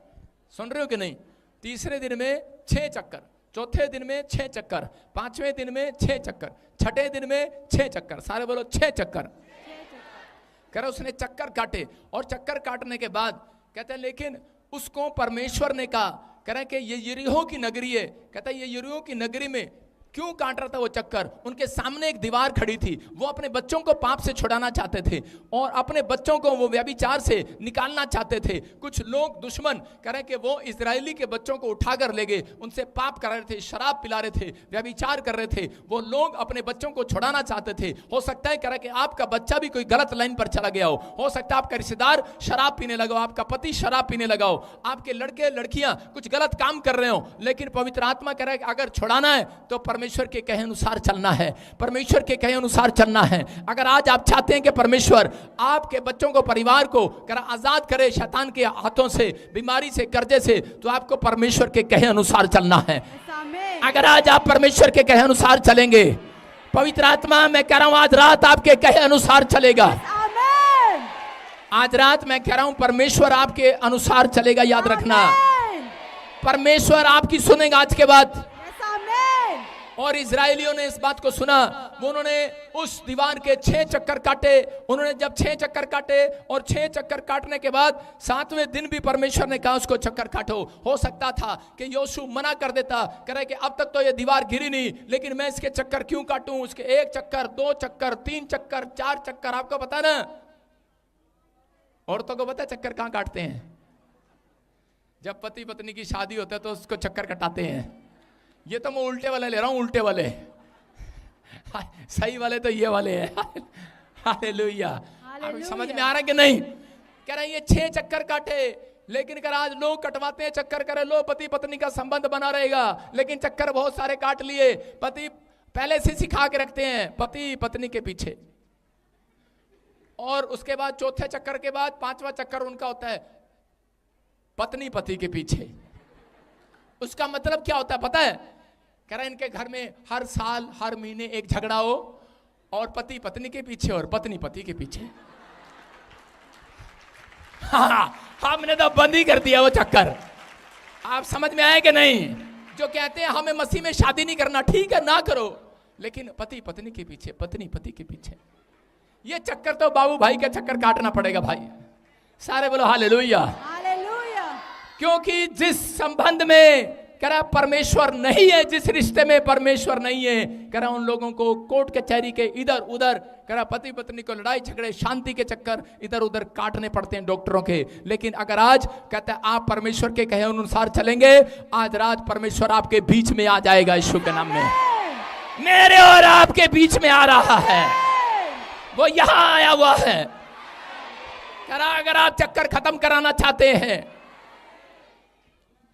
सुन रहे हो कि नहीं? तीसरे दिन में 6 चक्कर, चौथे दिन में 6 चक्कर, 5वें दिन में 6 चक्कर, छठे दिन में 6 चक्कर। सारे बोलो 6 चक्कर। कह रहा उसने चक्कर काटे, और चक्कर काटने के बाद कहते हैं लेकिन उसको परमेश्वर ने कहा, कह रहा कि ये यरीहो की नगरी है। कहता है ये यरीहो की नगरी में क्यों काट रहा था वो चक्कर? उनके सामने एक दीवार खड़ी थी, वो अपने बच्चों को पाप से छुड़ाना चाहते थे और अपने बच्चों को वो व्यभिचार से निकालना चाहते थे। कुछ लोग दुश्मन कह रहे कि वो इजरायली के बच्चों को उठाकर ले गए, उनसे पाप कर रहे थे, शराब पिला रहे थे, व्यभिचार कर रहे थे। वो लोग अपने बच्चों को छुड़ाना चाहते थे। हो सकता है कह रहा कि आपका बच्चा भी कोई गलत लाइन पर चला गया हो सकता है आपका रिश्तेदार शराब पीने लगा हो, आपका पति शराब पीने लगा हो, आपके लड़के लड़कियां कुछ गलत काम कर रहे हो। लेकिन पवित्र आत्मा कह रहा है कि अगर छुड़ाना है तो परमेश्वर के कहे अनुसार चलना है, परमेश्वर के कहे अनुसार चलना है। अगर आज आप चाहते हैं कि परमेश्वर आपके बच्चों को, परिवार को आजाद करे शैतान के हाथों से, बीमारी से, कर्जे से, तो आपको परमेश्वर के कहे अनुसार चलना है। अगर आज आप परमेश्वर के कहे अनुसार चलेंगे, पवित्र आत्मा मैं कह रहा हूं आज रात आपके कहे अनुसार चलेगा। आज रात मैं कह रहा हूं परमेश्वर आपके अनुसार चलेगा। याद रखना, परमेश्वर आपकी सुनेगा आज के बाद। और इजरायलियों ने इस बात को सुना, वो उन्होंने उस दीवार के 6 चक्कर काटे। उन्होंने जब 6 चक्कर काटे और 6 चक्कर काटने के बाद 7वें दिन भी परमेश्वर ने कहा उसको चक्कर काटो। हो सकता था कि योशू मना कर देता, कह रहे कि अब तक तो ये दीवार गिरी नहीं, लेकिन मैं इसके चक्कर क्यों काटूं? उसके 1 चक्कर, 2 चक्कर, 3 चक्कर, 4 चक्कर। आपको पता ना, औरतों को पता चक्कर कहां काटते हैं? जब पति पत्नी की शादी होता है तो उसको चक्कर कटाते हैं। ये तो मैं उल्टे वाले ले रहा हूं, उल्टे वाले। सही वाले तो ये वाले हैं। हालेलुया। आपको समझ में आ रहा है कि नहीं? कह रहे ये 6 चक्कर काटे, लेकिन कर आज लोग कटवाते हैं चक्कर, करे लो पति पत्नी का संबंध बना रहेगा, लेकिन चक्कर बहुत सारे काट लिए। पति पहले से सिखा के रखते हैं पति पत्नी के पीछे, और उसके बाद चौथे चक्कर के बाद 5वां चक्कर उनका होता है पत्नी पति के पीछे। उसका मतलब क्या होता है पता है? कह रहा है इनके घर में हर साल हर महीने एक झगड़ा हो, और पति पत्नी के पीछे और पत्नी पति के पीछे। हाँ, हमने तो बंद ही कर दिया वो चक्कर। आप समझ में आए कि नहीं? जो कहते हैं हमें मसीह में शादी नहीं करना, ठीक है ना करो, लेकिन पति पत्नी के पीछे, पत्नी पति के पीछे, ये चक्कर तो बाबू भाई का चक्कर काटना पड़ेगा भाई। सारे बोलो हालेलुया। क्योंकि जिस संबंध में कह रहा परमेश्वर नहीं है, जिस रिश्ते में परमेश्वर नहीं है, कह रहा उन लोगों को कोर्ट कचहरी के इधर उधर, कह रहा पति पत्नी को लड़ाई झगड़े शांति के चक्कर इधर उधर काटने पड़ते हैं डॉक्टरों के। लेकिन अगर आज कहते हैं आप परमेश्वर के कहे अनुसार चलेंगे, आज रात परमेश्वर आपके बीच में आ जाएगा यीशु के नाम में। मेरे और आपके बीच में आ रहा है, वो यहां आया हुआ है। कह रहा अगर आप चक्कर खत्म कराना चाहते हैं,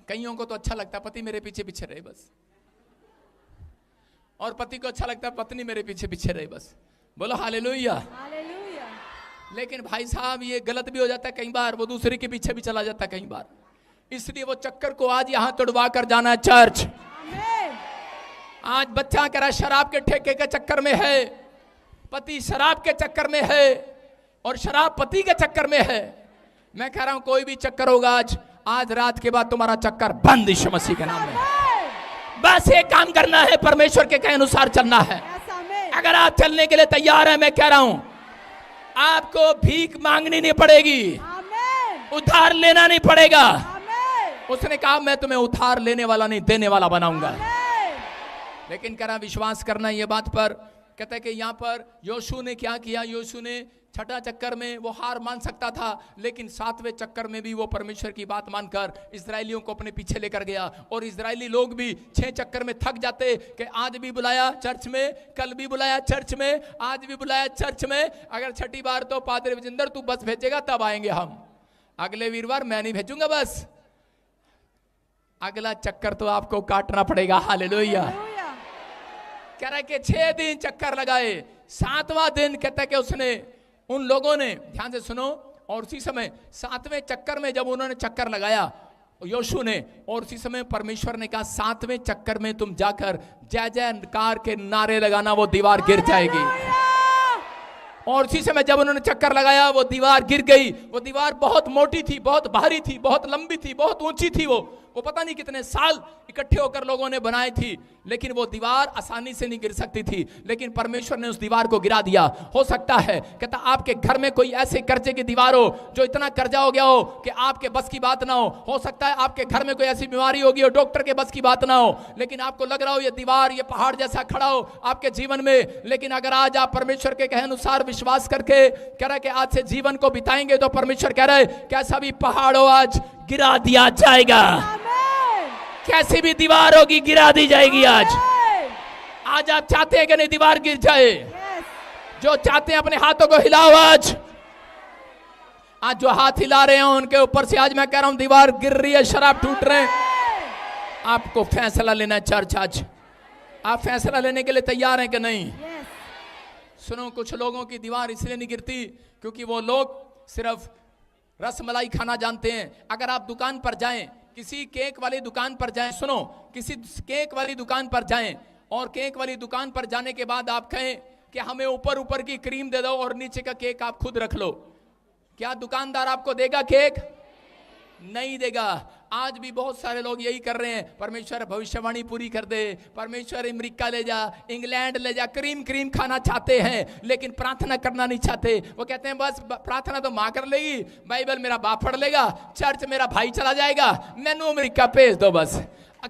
कईयों को तो अच्छा लगता है पति मेरे पीछे पीछे रहे बस, और पति को अच्छा लगता है पत्नी मेरे पीछे पीछे रहे बस। बोलो हालेलुया। हालेलुया। लेकिन भाई साहब ये गलत भी हो जाता है कई बार, वो दूसरे के पीछे भी चला जाता है कई बार। इसलिए वो चक्कर को आज यहां तोड़वा कर जाना है चर्च। आमीन। आज बच्चा कह रहा शराब के ठेके के चक्कर में है, पति शराब के चक्कर में है, और शराब पति के चक्कर में है। मैं कह रहा हूं कोई भी चक्कर होगा आज रात के बाद तुम्हारा चक्कर बंद यीशु मसीह के नाम में। बस एक काम करना है, परमेश्वर के कहे अनुसार चलना है। यस आमीन। अगर आप चलने के लिए तैयार हैं, मैं कह रहा हूं आपको भीख मांगनी नहीं पड़ेगी, आमीन। उधार लेना नहीं पड़ेगा। आमीन। उसने कहा मैं तुम्हें उधार लेने वाला नहीं देने वाला बनाऊंगा। आमीन। लेकिन कह रहा विश्वास करना ये बात पर। कहता है कि यहाँ पर योशू ने क्या किया, योशू ने छठा चक्कर में वो हार मान सकता था, लेकिन सातवें चक्कर में भी वो परमेश्वर की बात मानकर इजरायलियों को अपने पीछे लेकर गया। और इजरायली लोग भी 6 चक्कर में थक जाते कि आज भी बुलाया चर्च में, कल भी बुलाया चर्च में, आज भी बुलाया चर्च में, अगर छठी बार तो पादरी विजेंद्र तू बस भेजेगा तब आएंगे हम, अगले वीरवार मैं नहीं भेजूंगा बस। अगला चक्कर तो आपको काटना पड़ेगा। हालेलुया। हालेलुया। कह रहा है कि 6 दिन चक्कर लगाए, 7वां दिन कहता है कि उसने उन लोगों ने, ध्यान से सुनो, और उसी समय 7वें चक्कर में जब उन्होंने चक्कर लगाया योशू ने, और उसी समय परमेश्वर ने कहा 7वें चक्कर में तुम जाकर जय जयकार के नारे लगाना, वो दीवार गिर जाएगी। और उसी समय जब उन्होंने चक्कर लगाया वो दीवार गिर गई। वो दीवार बहुत मोटी थी, बहुत भारी थी, बहुत लंबी थी, बहुत ऊंची थी। वो पता नहीं कितने साल इकट्ठे होकर लोगों ने बनाई थी, लेकिन वो दीवार आसानी से नहीं गिर सकती थी। लेकिन परमेश्वर ने उस दीवार को गिरा दिया। हो सकता है कहता आपके घर में कोई ऐसे कर्जे की दीवार हो, जो इतना कर्जा हो गया हो कि आपके बस की बात ना हो सकता है आपके घर में कोई ऐसी बीमारी होगी हो डॉक्टर के बस की बात ना हो, लेकिन आपको लग रहा हो ये दीवार, ये पहाड़ जैसा खड़ा हो आपके जीवन में। लेकिन अगर आज आप परमेश्वर के कहे अनुसार विश्वास करके कह रहा है कि आज से जीवन को बिताएंगे, तो परमेश्वर कह रहा है कैसा भी पहाड़ हो आज गिरा दिया जाएगा, कैसी भी दीवार होगी गिरा दी जाएगी। आज आप चाहते हैं कि नहीं दीवार गिर जाए? जो चाहते हैं अपने हाथों को हिलाओ। आज जो हाथ हिला रहे हैं उनके ऊपर से आज मैं कह रहा हूं दीवार गिर रही है, शराब टूट रहे हैं। आपको फैसला लेना है चर्च। आज आप फैसला लेने के लिए तैयार हैं कि नहीं? सुनो, कुछ लोगों की दीवार इसलिए नहीं गिरती क्योंकि वो लोग सिर्फ रसमलाई खाना जानते हैं। अगर आप दुकान पर जाएं, किसी केक वाली दुकान पर जाएं, सुनो, किसी केक वाली दुकान पर जाएं और केक वाली दुकान पर जाने के बाद आप कहें कि हमें ऊपर ऊपर की क्रीम दे दो और नीचे का केक आप खुद रख लो, क्या दुकानदार आपको देगा केक? नहीं देगा। आज भी बहुत सारे लोग यही कर रहे हैं, परमेश्वर भविष्यवाणी पूरी कर दे, परमेश्वर अमेरिका ले जा, इंग्लैंड ले जा, क्रीम क्रीम खाना चाहते हैं लेकिन प्रार्थना करना नहीं चाहते। वो कहते हैं बस प्रार्थना तो माँ कर लेगी, बाइबल मेरा बाप पढ़ लेगा, चर्च मेरा भाई चला जाएगा, मैनू अमेरिका भेज दो बस।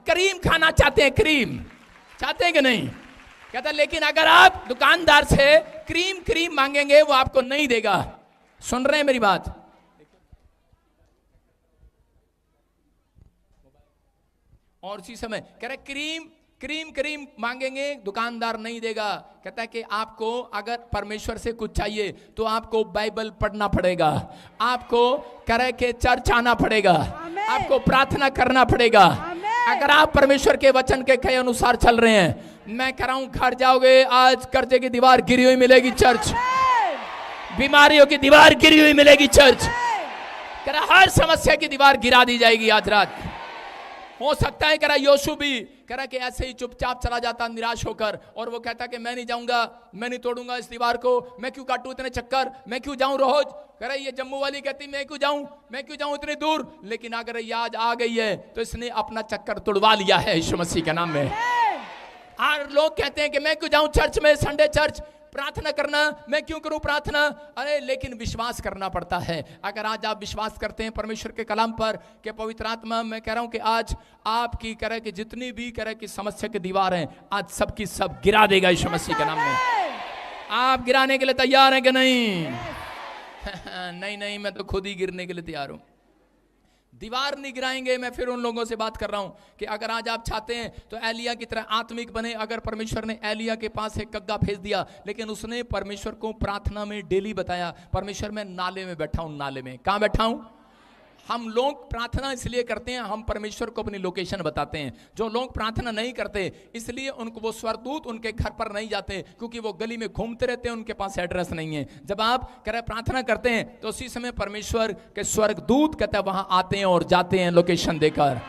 क्रीम खाना चाहते हैं, क्रीम चाहते हैं कि नहीं? कहता लेकिन अगर आप दुकानदार से क्रीम क्रीम मांगेंगे वो आपको नहीं देगा। सुन रहे हैं मेरी बात? और उसी समय कह रहे क्रीम क्रीम क्रीम मांगेंगे दुकानदार नहीं देगा। कहता है कि आपको अगर परमेश्वर से कुछ चाहिए तो आपको बाइबल पढ़ना पड़ेगा, आपको कह रहे कि चर्च आना पड़ेगा, आपको प्रार्थना करना पड़ेगा। अगर आप परमेश्वर के वचन के कहे अनुसार चल रहे हैं, मैं कह रहा हूं घर जाओगे आज कर्जे की दीवार गिरी हुई मिलेगी चर्च, बीमारियों की दीवार गिरी हुई मिलेगी चर्च, कह रहा हर समस्या की दीवार गिरा दी जाएगी आज रात। हो सकता है कह रहा योशू भी कह रहा कि ऐसे ही चुपचाप चला जाता निराश होकर, और वो कहता कि मैं नहीं जाऊंगा, मैं नहीं तोड़ूंगा इस दीवार को, मैं क्यों काटूं इतने चक्कर, मैं क्यों जाऊं रोज। कह रहा ये जम्मू वाली कहती मैं क्यों जाऊं, मैं क्यों जाऊं इतनी दूर। लेकिन अगर ये आज आ गई है तो इसने अपना चक्कर तुड़वा लिया है यीशु मसीह के नाम में। और लोग कहते हैं कि मैं क्यों जाऊं चर्च में, संडे चर्च, प्रार्थना करना, मैं क्यों करूं प्रार्थना? अरे लेकिन विश्वास करना पड़ता है। अगर आज आप विश्वास करते हैं परमेश्वर के कलाम पर कि पवित्र आत्मा, मैं कह रहा हूं कि आज आपकी करे कि जितनी भी करे कि समस्या की दीवार है, आज सबकी सब गिरा देगा यीशु मसीह के नाम में। आप गिराने के लिए तैयार हैं कि नहीं? नहीं नहीं, मैं तो खुद ही गिरने के लिए तैयार हूं। दीवार नहीं गिराएंगे। मैं फिर उन लोगों से बात कर रहा हूं कि अगर आज आप चाहते हैं तो एलिया की तरह आत्मिक बने। अगर परमेश्वर ने एलिया के पास एक कग्गा भेज दिया, लेकिन उसने परमेश्वर को प्रार्थना में डेली बताया, परमेश्वर मैं नाले में बैठा हूं। नाले में कहां बैठा हूं? हम लोग प्रार्थना इसलिए करते हैं, हम परमेश्वर को अपनी लोकेशन बताते हैं। जो लोग प्रार्थना नहीं करते, इसलिए उनको वो स्वर्गदूत उनके घर पर नहीं जाते, क्योंकि वो गली में घूमते रहते हैं, उनके पास एड्रेस नहीं है। जब आप प्रार्थना करते हैं तो उसी समय परमेश्वर के स्वर्गदूत कहते हैं वहां आते हैं और जाते हैं लोकेशन देकर।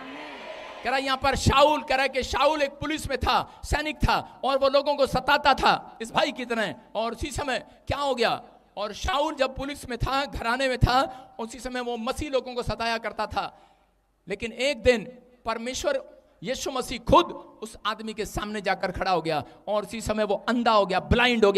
कह रहा यहाँ पर शाऊल, कह रहा कि शाऊल एक पुलिस में था, सैनिक था, और वो लोगों को सताता था इस भाई की तरह। और उसी समय क्या हो गया? और शाऊल जब पुलिस में था, घराने में था, उसी समय वो मसीह लोगों को सताया करता था। लेकिन एक दिन परमेश्वर यीशु मसीह खुद उस आदमी के सामने जाकर खड़ा हो गया, और उसी समय वो अंधा हो गया, ब्लाइंड हो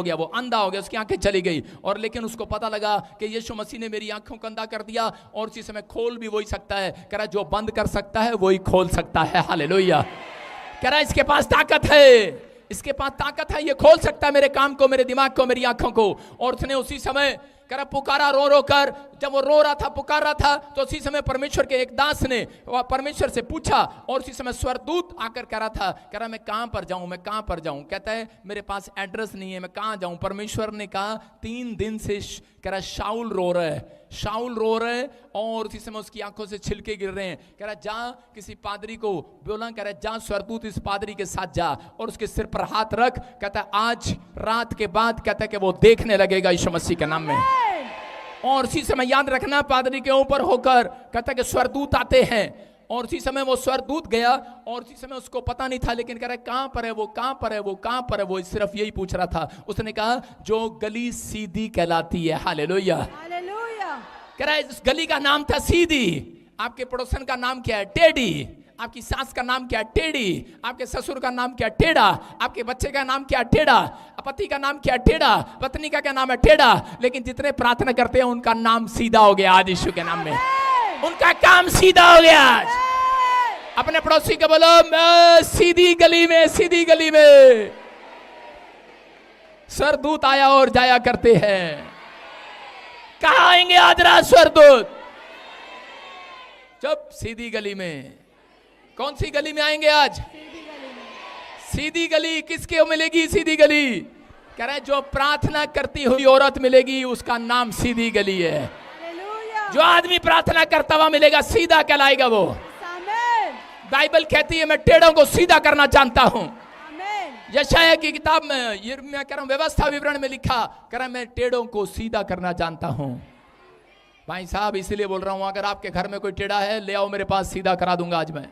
गया, वो अंधा हो गया, उसकी आंखें चली गई। और लेकिन उसको पता लगा कि यीशु मसीह ने मेरी आंखों को अंधा कर दिया, और उसी समय खोल भी वही सकता है। कह रहा जो बंद कर सकता है वही खोल सकता है। हालेलुया। कह रहा इसके पास ताकत है, इसके पास ताकत है, ये खोल सकता है मेरे काम को, मेरे दिमाग को, मेरी आंखों को। और उसने उसी समय कह रहा पुकारा रो रो कर। जब वो रो रहा था, पुकार रहा था, तो उसी समय परमेश्वर के एक दास ने परमेश्वर से पूछा, और उसी समय स्वर्गदूत आकर कह रहा था, कह रहा मैं कहां पर जाऊं, मैं कहां पर जाऊं? कहता है मेरे पास एड्रेस नहीं है, मैं कहां जाऊं? परमेश्वर ने कहा 3 दिन से कह रहा शाऊल रो रहा है, शाऊल रो रहे हैं, और उसी समय उसकी आंखों से छिलके गिर रहे हैं। कह रहा जा किसी पादरी को बोला, कह रहा जा स्वर्गदूत इस पादरी के साथ जा और उसके सिर पर हाथ रख। कहता है आज रात के बाद कहता है कि वो देखने लगेगा यीशु मसीह के नाम में। और उसी समय याद रखना, पादरी के ऊपर होकर कहता है कि स्वर्गदूत आते हैं। और उसी समय वो स्वर्गदूत गया, और उसी समय उसको पता नहीं था, लेकिन कह रहा है कहां पर है वो, कहां पर है वो, कहां पर है वो, सिर्फ यही पूछ रहा था। उसने कहा जो गली सीधी कहलाती है। हालेलुया। कह रहा है इस गली का नाम था सीधी। आपके पड़ोसन का नाम क्या है? टेढ़ी। आपकी सास का नाम क्या है? टेढ़ी। आपके ससुर का नाम क्या? टेढ़ा। आपके बच्चे का नाम क्या? टेढ़ा। पति का नाम क्या? टेढ़ा। पत्नी का क्या नाम है? टेढ़ा। लेकिन जितने प्रार्थना करते हैं उनका नाम सीधा हो गया आज यीशु के नाम में। उनका काम सीधा हो गया आज। अपने पड़ोसी को बोलो मैं सीधी गली में, सीधी गली में स्वर्गदूत आया और जाया करते हैं। कहां आएंगे आज रात स्वर्गदूत? जब सीधी गली में। कौन सी गली में आएंगे आज? सीधी गली। किसके मिलेगी सीधी गली? कह रहे जो प्रार्थना करती हुई औरत मिलेगी, उसका नाम सीधी गली है। जो आदमी प्रार्थना करता हुआ मिलेगा, सीधा कहलाएगा वो। बाइबल कहती है मैं टेढ़ों को सीधा करना जानता हूं। यशायाह की किताब में ये मैं कह रहा हूं, व्यवस्था विवरण में लिखा, कह रहा मैं टेढ़ों को सीधा करना जानता हूं। भाई साहब इसलिए बोल रहा हूं, अगर आपके घर में कोई टेढ़ा है ले आओ मेरे पास, सीधा करा दूंगा आज मैं।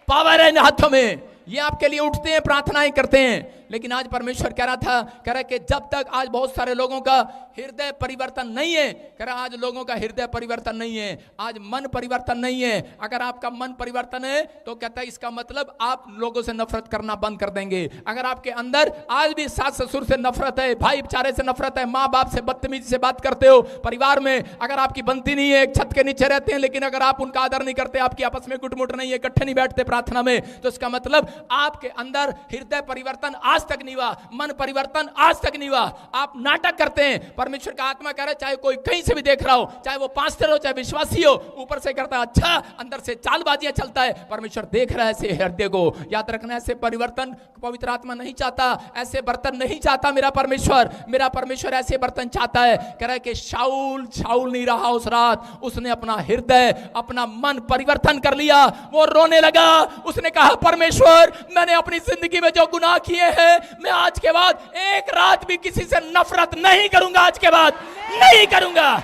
पावर है इन हाथों में, ये आपके लिए उठते हैं, प्रार्थनाएं करते हैं। लेकिन आज परमेश्वर कह रहा था, कह रहा कि जब तक आज बहुत सारे लोगों का हृदय परिवर्तन नहीं है, कह रहा आज लोगों का हृदय परिवर्तन नहीं है, आज मन परिवर्तन नहीं है। अगर आपका मन परिवर्तन है तो कहता है इसका मतलब आप लोगों से नफरत करना बंद कर देंगे। अगर आपके अंदर आज भी सास ससुर से नफरत है, भाईचारे से नफरत है, माँ बाप से बदतमीजी से बात करते हो, परिवार में अगर आपकी बनती नहीं है, एक छत के नीचे रहते हैं, लेकिन अगर आप उनका आदर नहीं करते, आपकी आपस में गुटमुट नहीं है, इकट्ठे नहीं बैठते प्रार्थना में, तो इसका मतलब आपके अंदर हृदय परिवर्तन आज तक नहीं हुआ, मन परिवर्तन आज तक नहीं हुआ। आप नाटक करते हैं। परमेश्वर का आत्मा कह रहा है चाहे कोई कहीं से भी देख रहा हो, चाहे वो पास्टर हो, चाहे विश्वासी हो, ऊपर से करता है अच्छा, अंदर से चालबाजियां चलता है। परमेश्वर देख रहा है ऐसे हृदय को। याद रखना ऐसे परिवर्तन पवित्र आत्मा नहीं चाहता, ऐसे बर्तन नहीं चाहता मेरा परमेश्वर। मेरा परमेश्वर ऐसे बर्तन चाहता है। कह रहा है कि शाऊल शाऊल नहीं रहा उस रात, उसने अपना हृदय, अपना मन परिवर्तन कर लिया। वो रोने लगा, उसने कहा परमेश्वर मैंने अपनी जिंदगी में जो गुनाह किए हैं, मैं आज के बाद एक रात भी किसी से नफरत नहीं करूंगा। आज के बाद नहीं करूंगा।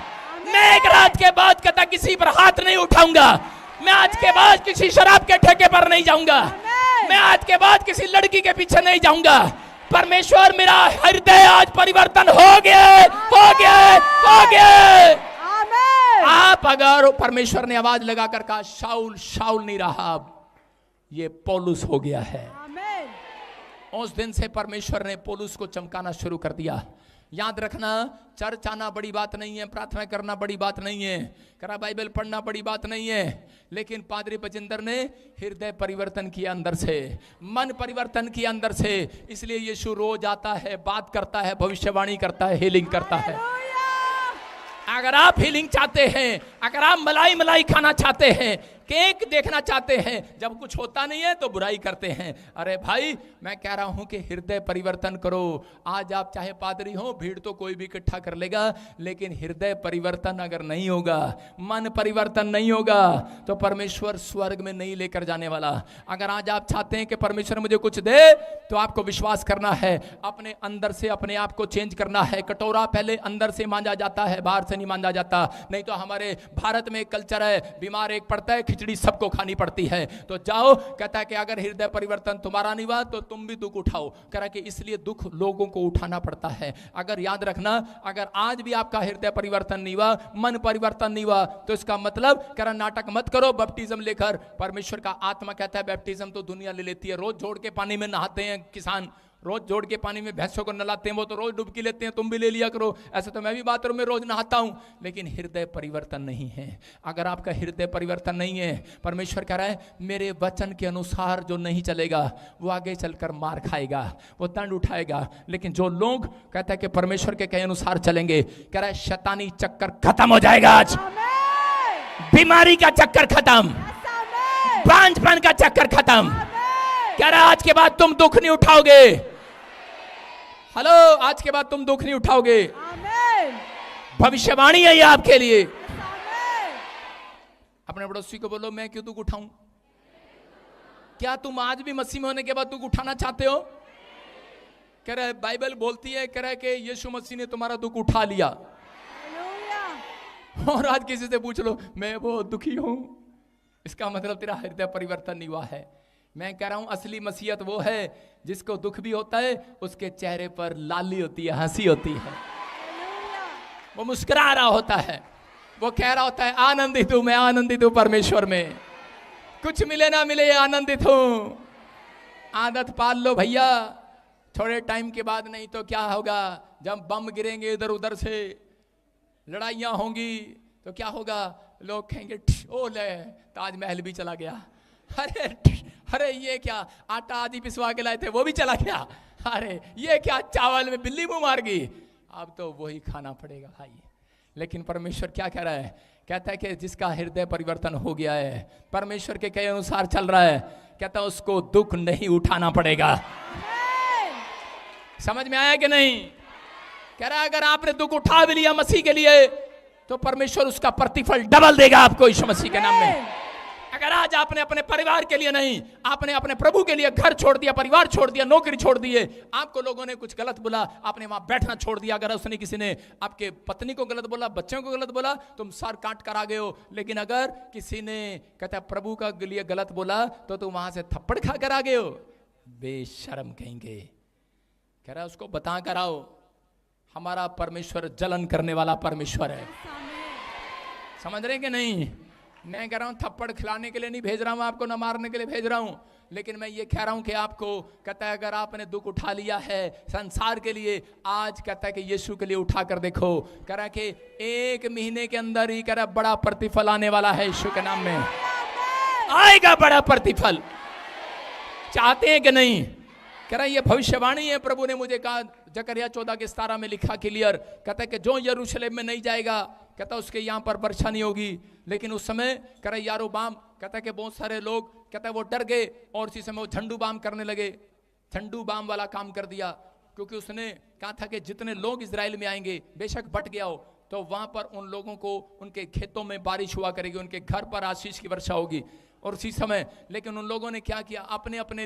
मैं एक रात के बाद कहता किसी पर हाथ नहीं उठाऊंगा। मैं आज के बाद किसी शराब के ठेके पर नहीं जाऊंगा। मैं आज के बाद किसी लड़की के पीछे नहीं जाऊंगा। परमेश्वर मेरा हृदय आज परिवर्तन हो गया, हो गया, हो गया। आप अगर परमेश्वर ने आवाज लगाकर कहा शाऊल शाऊल नहीं रहा, ये पौलुस हो गया है। उस दिन से परमेश्वर ने पौलुस को चमकाना शुरू कर दिया। याद रखना, चर्च आना बड़ी बात नहीं है, प्रार्थना करना बड़ी बात नहीं है, करा बाइबल पढ़ना बड़ी बात नहीं है, लेकिन पादरी बजिंदर ने हृदय परिवर्तन किया अंदर से, मन परिवर्तन किया अंदर से। इसलिए यीशु रोज आता है, बात करता है, भविष्यवाणी करता है, हीलिंग करता है। अगर आप हीलिंग चाहते हैं, अगर आप मलाई मलाई खाना चाहते हैं, केक देखना चाहते हैं, जब कुछ होता नहीं है तो बुराई करते हैं। अरे भाई, मैं कह रहा हूं कि हृदय परिवर्तन करो। आज आप चाहे पादरी हो, भीड़ तो कोई भी इकट्ठा कर लेगा, लेकिन हृदय परिवर्तन अगर नहीं होगा, मन परिवर्तन नहीं होगा, तो परमेश्वर स्वर्ग में नहीं लेकर जाने वाला। अगर आज आप चाहते हैं कि परमेश्वर मुझे कुछ दे, तो आपको विश्वास करना है, अपने अंदर से अपने आप को चेंज करना है। कटोरा पहले अंदर से मांजा जाता है, बाहर से नहीं मांजा जाता। नहीं तो हमारे भारत में एक कल्चर है, बीमार एक पड़ता है, खिचड़ी सबको खानी पड़ती है। तो जाओ, कहता है कि अगर हृदय परिवर्तन तुम्हारा नहीं हुआ तो तुम भी दुख उठाओ। कह रहा कि इसलिए दुख लोगों को उठाना पड़ता है। अगर याद रखना, अगर आज भी आपका हृदय परिवर्तन नहीं हुआ, मन परिवर्तन नहीं हुआ, तो इसका मतलब कह रहा नाटक मत करो बपटिज्म लेकर। परमेश्वर का आत्मा कहता है बैप्टिज्म तो दुनिया ले लेती है। रोज जोड़ के पानी में नहाते हैं किसान, रोज जोड़ के पानी में भैंसों को नहलाते हैं, वो तो रोज डुबकी लेते हैं, तुम भी ले लिया करो। ऐसे तो मैं भी बाथरूम में रोज नहाता हूं, लेकिन हृदय परिवर्तन नहीं है। अगर आपका हृदय परिवर्तन नहीं है, परमेश्वर कह रहा है मेरे वचन के अनुसार जो नहीं चलेगा, वो आगे चलकर मार खाएगा, वो दंड उठाएगा। लेकिन जो लोग कहता है कि परमेश्वर के कहे अनुसार चलेंगे, कह रहा है शैतानी चक्कर खत्म हो जाएगा। आज बीमारी का चक्कर खत्म, बांझपन का चक्कर खत्म। कह रहा आज के बाद तुम दुख नहीं उठाओगे। हेलो, आज के बाद तुम दुख नहीं उठाओगे। भविष्यवाणी है ये आपके लिए। अपने पड़ोसी को बोलो, मैं क्यों दुख उठाऊं? क्या तुम आज भी मसीह में होने के बाद दुख उठाना चाहते हो? कह रहा है बाइबल बोलती है, कह रहा है कि यीशु मसीह ने तुम्हारा दुख उठा लिया। और आज किसी से पूछ लो, मैं बहुत दुखी हूं, इसका मतलब तेरा हृदय परिवर्तन नहीं हुआ है। मैं कह रहा हूं असली मसीहत वो है जिसको दुख भी होता है, उसके चेहरे पर लाली होती है, हंसी होती है, वो मुस्कुरा रहा होता है, वो कह रहा होता है आनंदित हूं, मैं आनंदित हूं परमेश्वर में, कुछ मिले ना मिले आनंदित हूं। आदत पाल लो भैया, थोड़े टाइम के बाद नहीं तो क्या होगा, जब बम गिरेंगे इधर उधर से, लड़ाइयां होंगी, तो क्या होगा, लोग कहेंगे ओ ले ताजमहल भी चला गया, अरे ये क्या आटा आदि पिसवा के लाए थे वो भी चला गया, अरे ये क्या चावल में बिल्ली मुंह मार गई, अब तो वही खाना पड़ेगा भाई। लेकिन परमेश्वर क्या कह रहा है, कहता है कि जिसका हृदय परिवर्तन हो गया है, परमेश्वर के कहे अनुसार चल रहा है, कहता है उसको दुख नहीं उठाना पड़ेगा। समझ में आया कि नहीं? कह रहा है अगर आपने दुख उठा भी लिया मसीह के लिए, तो परमेश्वर उसका प्रतिफल डबल देगा आपको यीशु मसीह के नाम में। अगर आज आपने अपने परिवार के लिए नहीं, आपने अपने प्रभु के लिए घर छोड़ दिया, परिवार छोड़ दिया, नौकरी छोड़ दिए, आपको लोगों ने कुछ गलत बोला, आपने वहां बैठना छोड़ दिया, अगर उसने किसी ने आपके पत्नी को गलत बोला, बच्चों को गलत बोला, तुम सर काट कर आ गए हो। लेकिन अगर किसी ने कहता प्रभु का लिए गलत बोला, तो तुम वहां से थप्पड़ खा कर आ गए हो, बेशर्म कहेंगे। कह रहा उसको बता कर आओ, हमारा परमेश्वर जलन करने वाला परमेश्वर है। समझ रहे कि नहीं? मैं कह रहा हूं थप्पड़ खिलाने के लिए नहीं भेज रहा हूं आपको, न मारने के लिए भेज रहा हूं, लेकिन मैं ये कह रहा हूं कि आपको कहता है अगर आपने दुख उठा लिया है संसार के लिए, आज कहता है कि यीशु के लिए उठा कर देखो। कह रहा है कि 1 महीने के अंदर ही कह रहा बड़ा प्रतिफल आने वाला है, यीशु के नाम में आएगा बड़ा प्रतिफल। चाहते हैं कि नहीं? कह रहा ये भविष्यवाणी है, प्रभु ने मुझे कहा, जकरिया 14:17 में लिखा क्लियर, कहता है कि जो यरूशलेम में नहीं जाएगा, कहता उसके यहाँ पर वर्षा नहीं होगी। लेकिन उस समय कह रहा यारोबाम, कहता है कि बहुत सारे लोग कहता है वो डर गए और उसी समय वो झंडू बाम करने लगे, झंडू बाम वाला काम कर दिया, क्योंकि उसने कहा था कि जितने लोग इजराइल में आएंगे, बेशक बट गया हो, तो वहां पर उन लोगों को उनके खेतों में बारिश हुआ करेगी, उनके घर पर आशीष की वर्षा होगी। और उसी समय लेकिन उन लोगों ने क्या किया, अपने अपने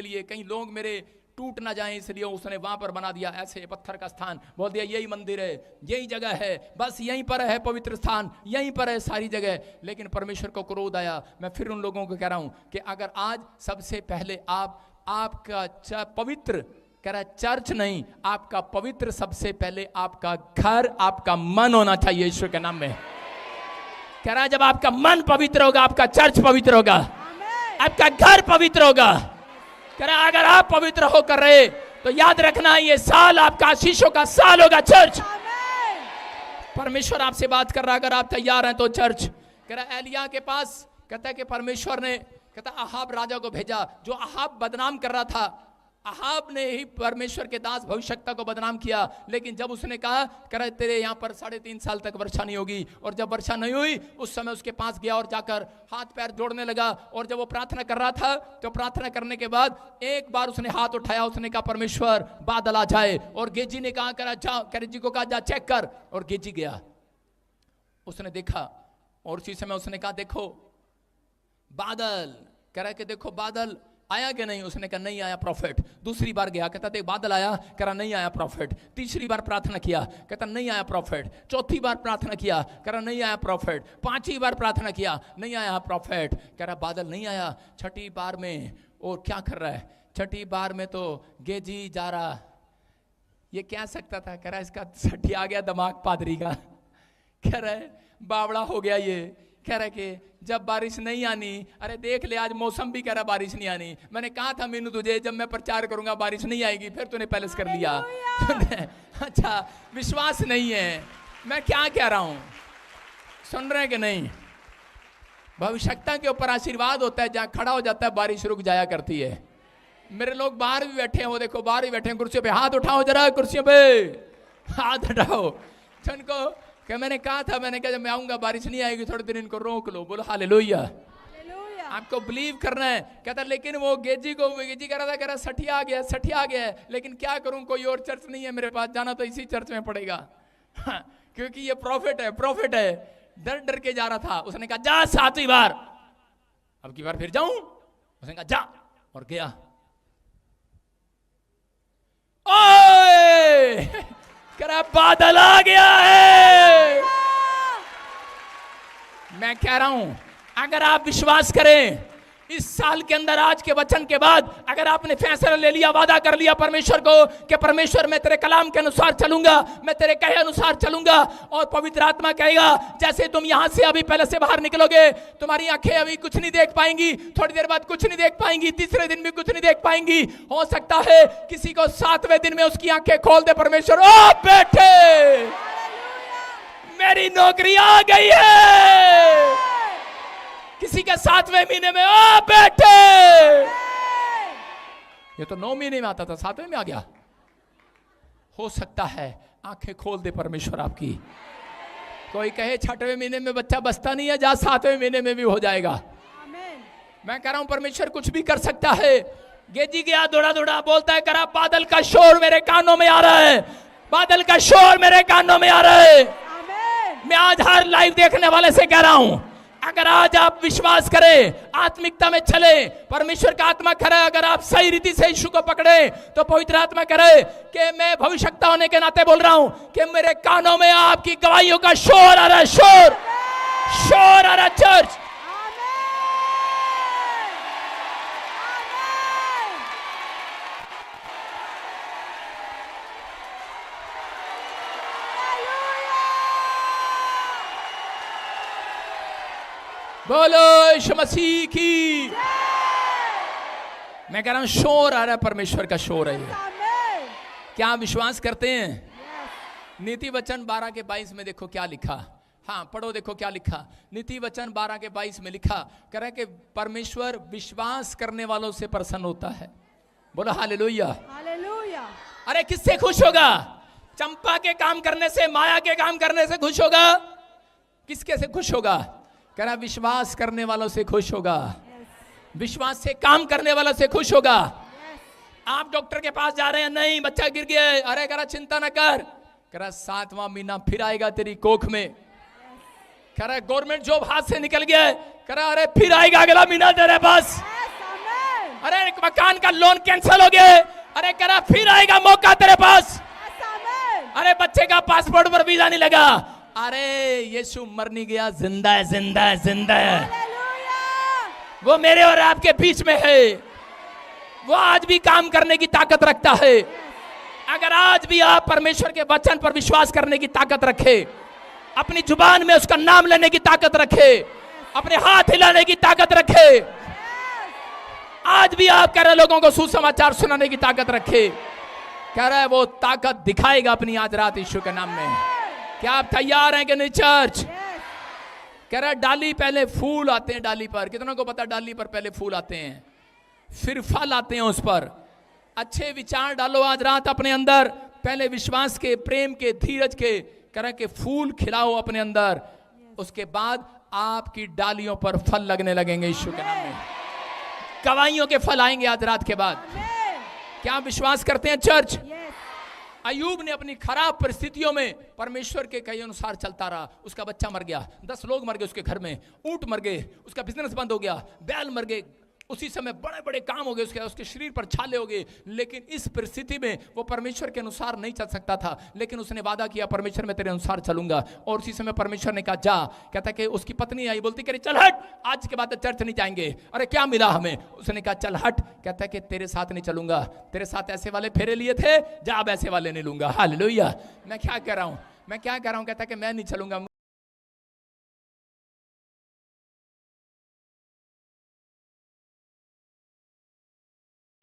लिए कहीं लोग मेरे टूट ना जाएं, इसलिए उसने वहां पर बना दिया ऐसे पत्थर का स्थान, बोल दिया यही मंदिर है, यही जगह है, बस यहीं पर है पवित्र स्थान, यहीं पर है सारी जगह। लेकिन परमेश्वर को क्रोध आया। मैं फिर उन लोगों को कह रहा हूं कि अगर आज सबसे पहले आपका पवित्र, कह रहा है चर्च नहीं, आपका पवित्र सबसे पहले आपका घर, आपका मन होना चाहिए ईश्वर के नाम में। कह रहा है जब आपका मन पवित्र होगा, आपका चर्च पवित्र होगा, आपका घर पवित्र होगा। करा अगर आप पवित्र होकर रहे तो याद रखना ये साल आपका आशीषों का साल होगा चर्च। आमेन। परमेश्वर आपसे बात कर रहा, अगर आप तैयार हैं तो चर्च। कह रहा एलिया के पास, कहता है कि परमेश्वर ने कहता अहाब राजा को भेजा, जो अहाब बदनाम कर रहा था। अहाब ने ही परमेश्वर के दास भविष्यवक्ता को बदनाम किया, लेकिन जब उसने कहा कर तेरे यहाँ पर 3.5 साल तक वर्षा नहीं होगी, और जब वर्षा नहीं हुई उस समय उसके पास गया और जाकर हाथ पैर जोड़ने लगा। और जब वो प्रार्थना कर रहा था तो प्रार्थना करने के बाद एक बार उसने हाथ उठाया, उसने कहा परमेश्वर बादल आ जाए। और गेजी ने कहा करा जा, गेजी को कहा जा चेक कर, और गेजी गया, उसने देखा और उसी समय उसने कहा देखो बादल, कह रहा कि देखो बादल आया कि नहीं, उसने कहा नहीं आया प्रॉफिट। दूसरी बार गया, कहता देख बादल आया, कह रहा नहीं आया प्रॉफिट। तीसरी बार प्रार्थना किया, कहता नहीं आया प्रॉफिट। चौथी बार प्रार्थना किया, कह रहा नहीं आया प्रॉफिट। पांचवी बार प्रार्थना किया, नहीं आया प्रॉफिट, कह रहा बादल नहीं आया। छठी बार में और क्या कर रहा है, छठी बार में तो गेजी जा रहा, ये क्या सकता था, कह रहा इसका छठी आ गया दिमाग पादरी का, कह रहा है बावड़ा हो गया ये। कह रहा कि जब बारिश नहीं आनी, अरे देख ले आज मौसम भी कह रहा बारिश नहीं आनी। मैंने कहा था मीनू तुझे जब मैं प्रचार करूंगा बारिश नहीं आएगी, फिर तूने पैलेस कर लिया। अच्छा विश्वास नहीं है, मैं क्या कह रहा हूं, सुन रहे हैं कि नहीं। भविष्यवक्ता के ऊपर आशीर्वाद होता है, जहां खड़ा हो जाता है बारिश रुक जाया करती है। मेरे लोग बाहर भी बैठे हैं, वो देखो बाहर भी बैठे हैं कुर्सियों पे, हाथ उठाओ जरा कुर्सियों पे हाथ उठाओ। जिनको कि मैंने कहा था, मैंने कहा जब मैं आऊंगा बारिश नहीं आएगी, थोड़े दिन इनको रोक लो। बोलो हालेलुया। आपको बिलीव करना है। कहता लेकिन वो गेजी कह रहा था, कह रहा सठिया आ गया, सठिया आ गया, लेकिन क्या करूं कोई और चर्च नहीं है मेरे पास, जाना तो इसी चर्च में पड़ेगा। हाँ, क्योंकि ये प्रॉफिट है, प्रॉफिट है। डर डर के जा रहा था। उसने कहा जा 7वीं बार, अब की बार फिर जाऊं, उसने कहा जा, और गया। ओए करा बादल आ गया है। मैं कह रहा हूं अगर आप विश्वास करें इस साल के अंदर, आज के वचन के बाद, अगर आपने फैसला ले लिया, वादा कर लिया परमेश्वर को कि परमेश्वर मैं तेरे कलाम के अनुसार चलूंगा, मैं तेरे कहे अनुसार चलूंगा। और पवित्र आत्मा कहेगा जैसे तुम यहां से अभी पहले से बाहर निकलोगे, तुम्हारी आंखें अभी कुछ नहीं देख पाएंगी, थोड़ी देर बाद कुछ नहीं देख पाएंगी, तीसरे दिन भी कुछ नहीं देख पाएंगी। हो सकता है किसी को 7वें दिन में उसकी आंखें खोल दे परमेश्वर, ओ बेटे मेरी नौकरी आ गई है। किसी के 7वें महीने में, ओ बेटे, ये तो 9 महीने में आता था, 7वें में आ गया। हो सकता है आंखें खोल दे परमेश्वर आपकी। कोई कहे 6वें महीने में बच्चा बसता नहीं है, जा 7वें महीने में भी हो जाएगा। मैं कह रहा हूं परमेश्वर कुछ भी कर सकता है। गेजी गया दौड़ा दौड़ा, बोलता है करा बादल का शोर मेरे कानों में आ रहा है, बादल का शोर मेरे कानों में आ रहा है। मैं आज हर लाइव देखने वाले से कह रहा हूं, अगर आज आप विश्वास करें, आत्मिकता में चले, परमेश्वर का आत्मा करे, अगर आप सही रीति से यीशु को पकड़े, तो पवित्र आत्मा करे कि मैं भविष्यवक्ता होने के नाते बोल रहा हूं कि मेरे कानों में आपकी गवाहियों का शोर आ रहा है, शोर शोर आ रहा है चर्च। बोलो यीशु मसीह की। मैं कह रहा हूं शोर आ रहा है, परमेश्वर का शोर है ये। क्या आप विश्वास करते हैं? नीति वचन 12:22 में देखो क्या लिखा। हाँ पढ़ो, देखो क्या लिखा। नीति वचन 12:22 में लिखा, कह रहा है कि परमेश्वर विश्वास करने वालों से प्रसन्न होता है। बोलो हालेलुया। हालेलुया। अरे किससे खुश होगा? चंपा के काम करने से, माया के काम करने से खुश होगा? किसके से खुश होगा? कह रहा विश्वास करने वालों से खुश होगा, विश्वास से काम करने वालों से खुश होगा। आप डॉक्टर के पास जा रहे हैं, नहीं बच्चा गिर गया है, अरे कह रहा चिंता ना कर, कह रहा 7वां महीना फिर आएगा तेरी कोख में। कह रहा गवर्नमेंट जॉब हाथ से निकल गया है, कह रहा अरे फिर आएगा अगला महीना तेरे पास। अरे मकान का लोन कैंसिल हो गया है, अरे कह रहा फिर आएगा मौका तेरे पास। अरे बच्चे का पासपोर्ट पर वीजा नहीं लगा, अरे यीशु मर नहीं गया, जिंदा है, जिंदा है, जिंदा है। वो मेरे और आपके बीच में है, वो आज भी काम करने की ताकत रखता है। अगर आज भी आप परमेश्वर के वचन पर विश्वास करने की ताकत रखे, अपनी जुबान में उसका नाम लेने की ताकत रखे, अपने हाथ हिलाने की ताकत रखे, आज भी आप कह रहे लोगों को सुसमाचार सुनाने की ताकत रखे, कह रहा है वो ताकत दिखाएगा अपनी आज रात यीशु के नाम में। क्या आप तैयार हैं कि नहीं चर्च? कह रहा है डाली पहले फूल आते हैं डाली पर, कितनों को पता डाली पर पहले फूल आते हैं फिर फल आते हैं उस पर। अच्छे विचार डालो आज रात अपने अंदर, पहले विश्वास के, प्रेम के, धीरज के, कह रहा है कि फूल खिलाओ अपने अंदर, उसके बाद आपकी डालियों पर फल लगने लगेंगे यीशु के नाम में। गवाहियों के फल आएंगे आज रात के बाद। क्या आप विश्वास करते हैं चर्च? अय्यूब ने अपनी खराब परिस्थितियों में परमेश्वर के कहे अनुसार चलता रहा। उसका बच्चा मर गया, 10 लोग मर गए उसके घर में, ऊंट मर गए, उसका बिजनेस बंद हो गया, बैल मर गए, उसी समय बड़े बड़े काम हो गए, उसके शरीर पर छाले हो गए। लेकिन इस परिस्थिति में वो परमेश्वर के अनुसार नहीं चल सकता था, लेकिन उसने वादा किया परमेश्वर मैं तेरे अनुसार चलूंगा। और उसी समय परमेश्वर ने कहा जा। कहता कि उसकी पत्नी आई, बोलती कह चल हट, आज के बाद चर्च नहीं जाएंगे। अरे क्या मिला हमें? उसने कहा चल हट। कहता कि तेरे साथ नहीं चलूंगा, तेरे साथ ऐसे वाले फेरे लिए थे, जा अब ऐसे वाले नहीं लूंगा। हालेलुया। मैं क्या कह रहा हूं? कहता कि मैं नहीं चलूंगा।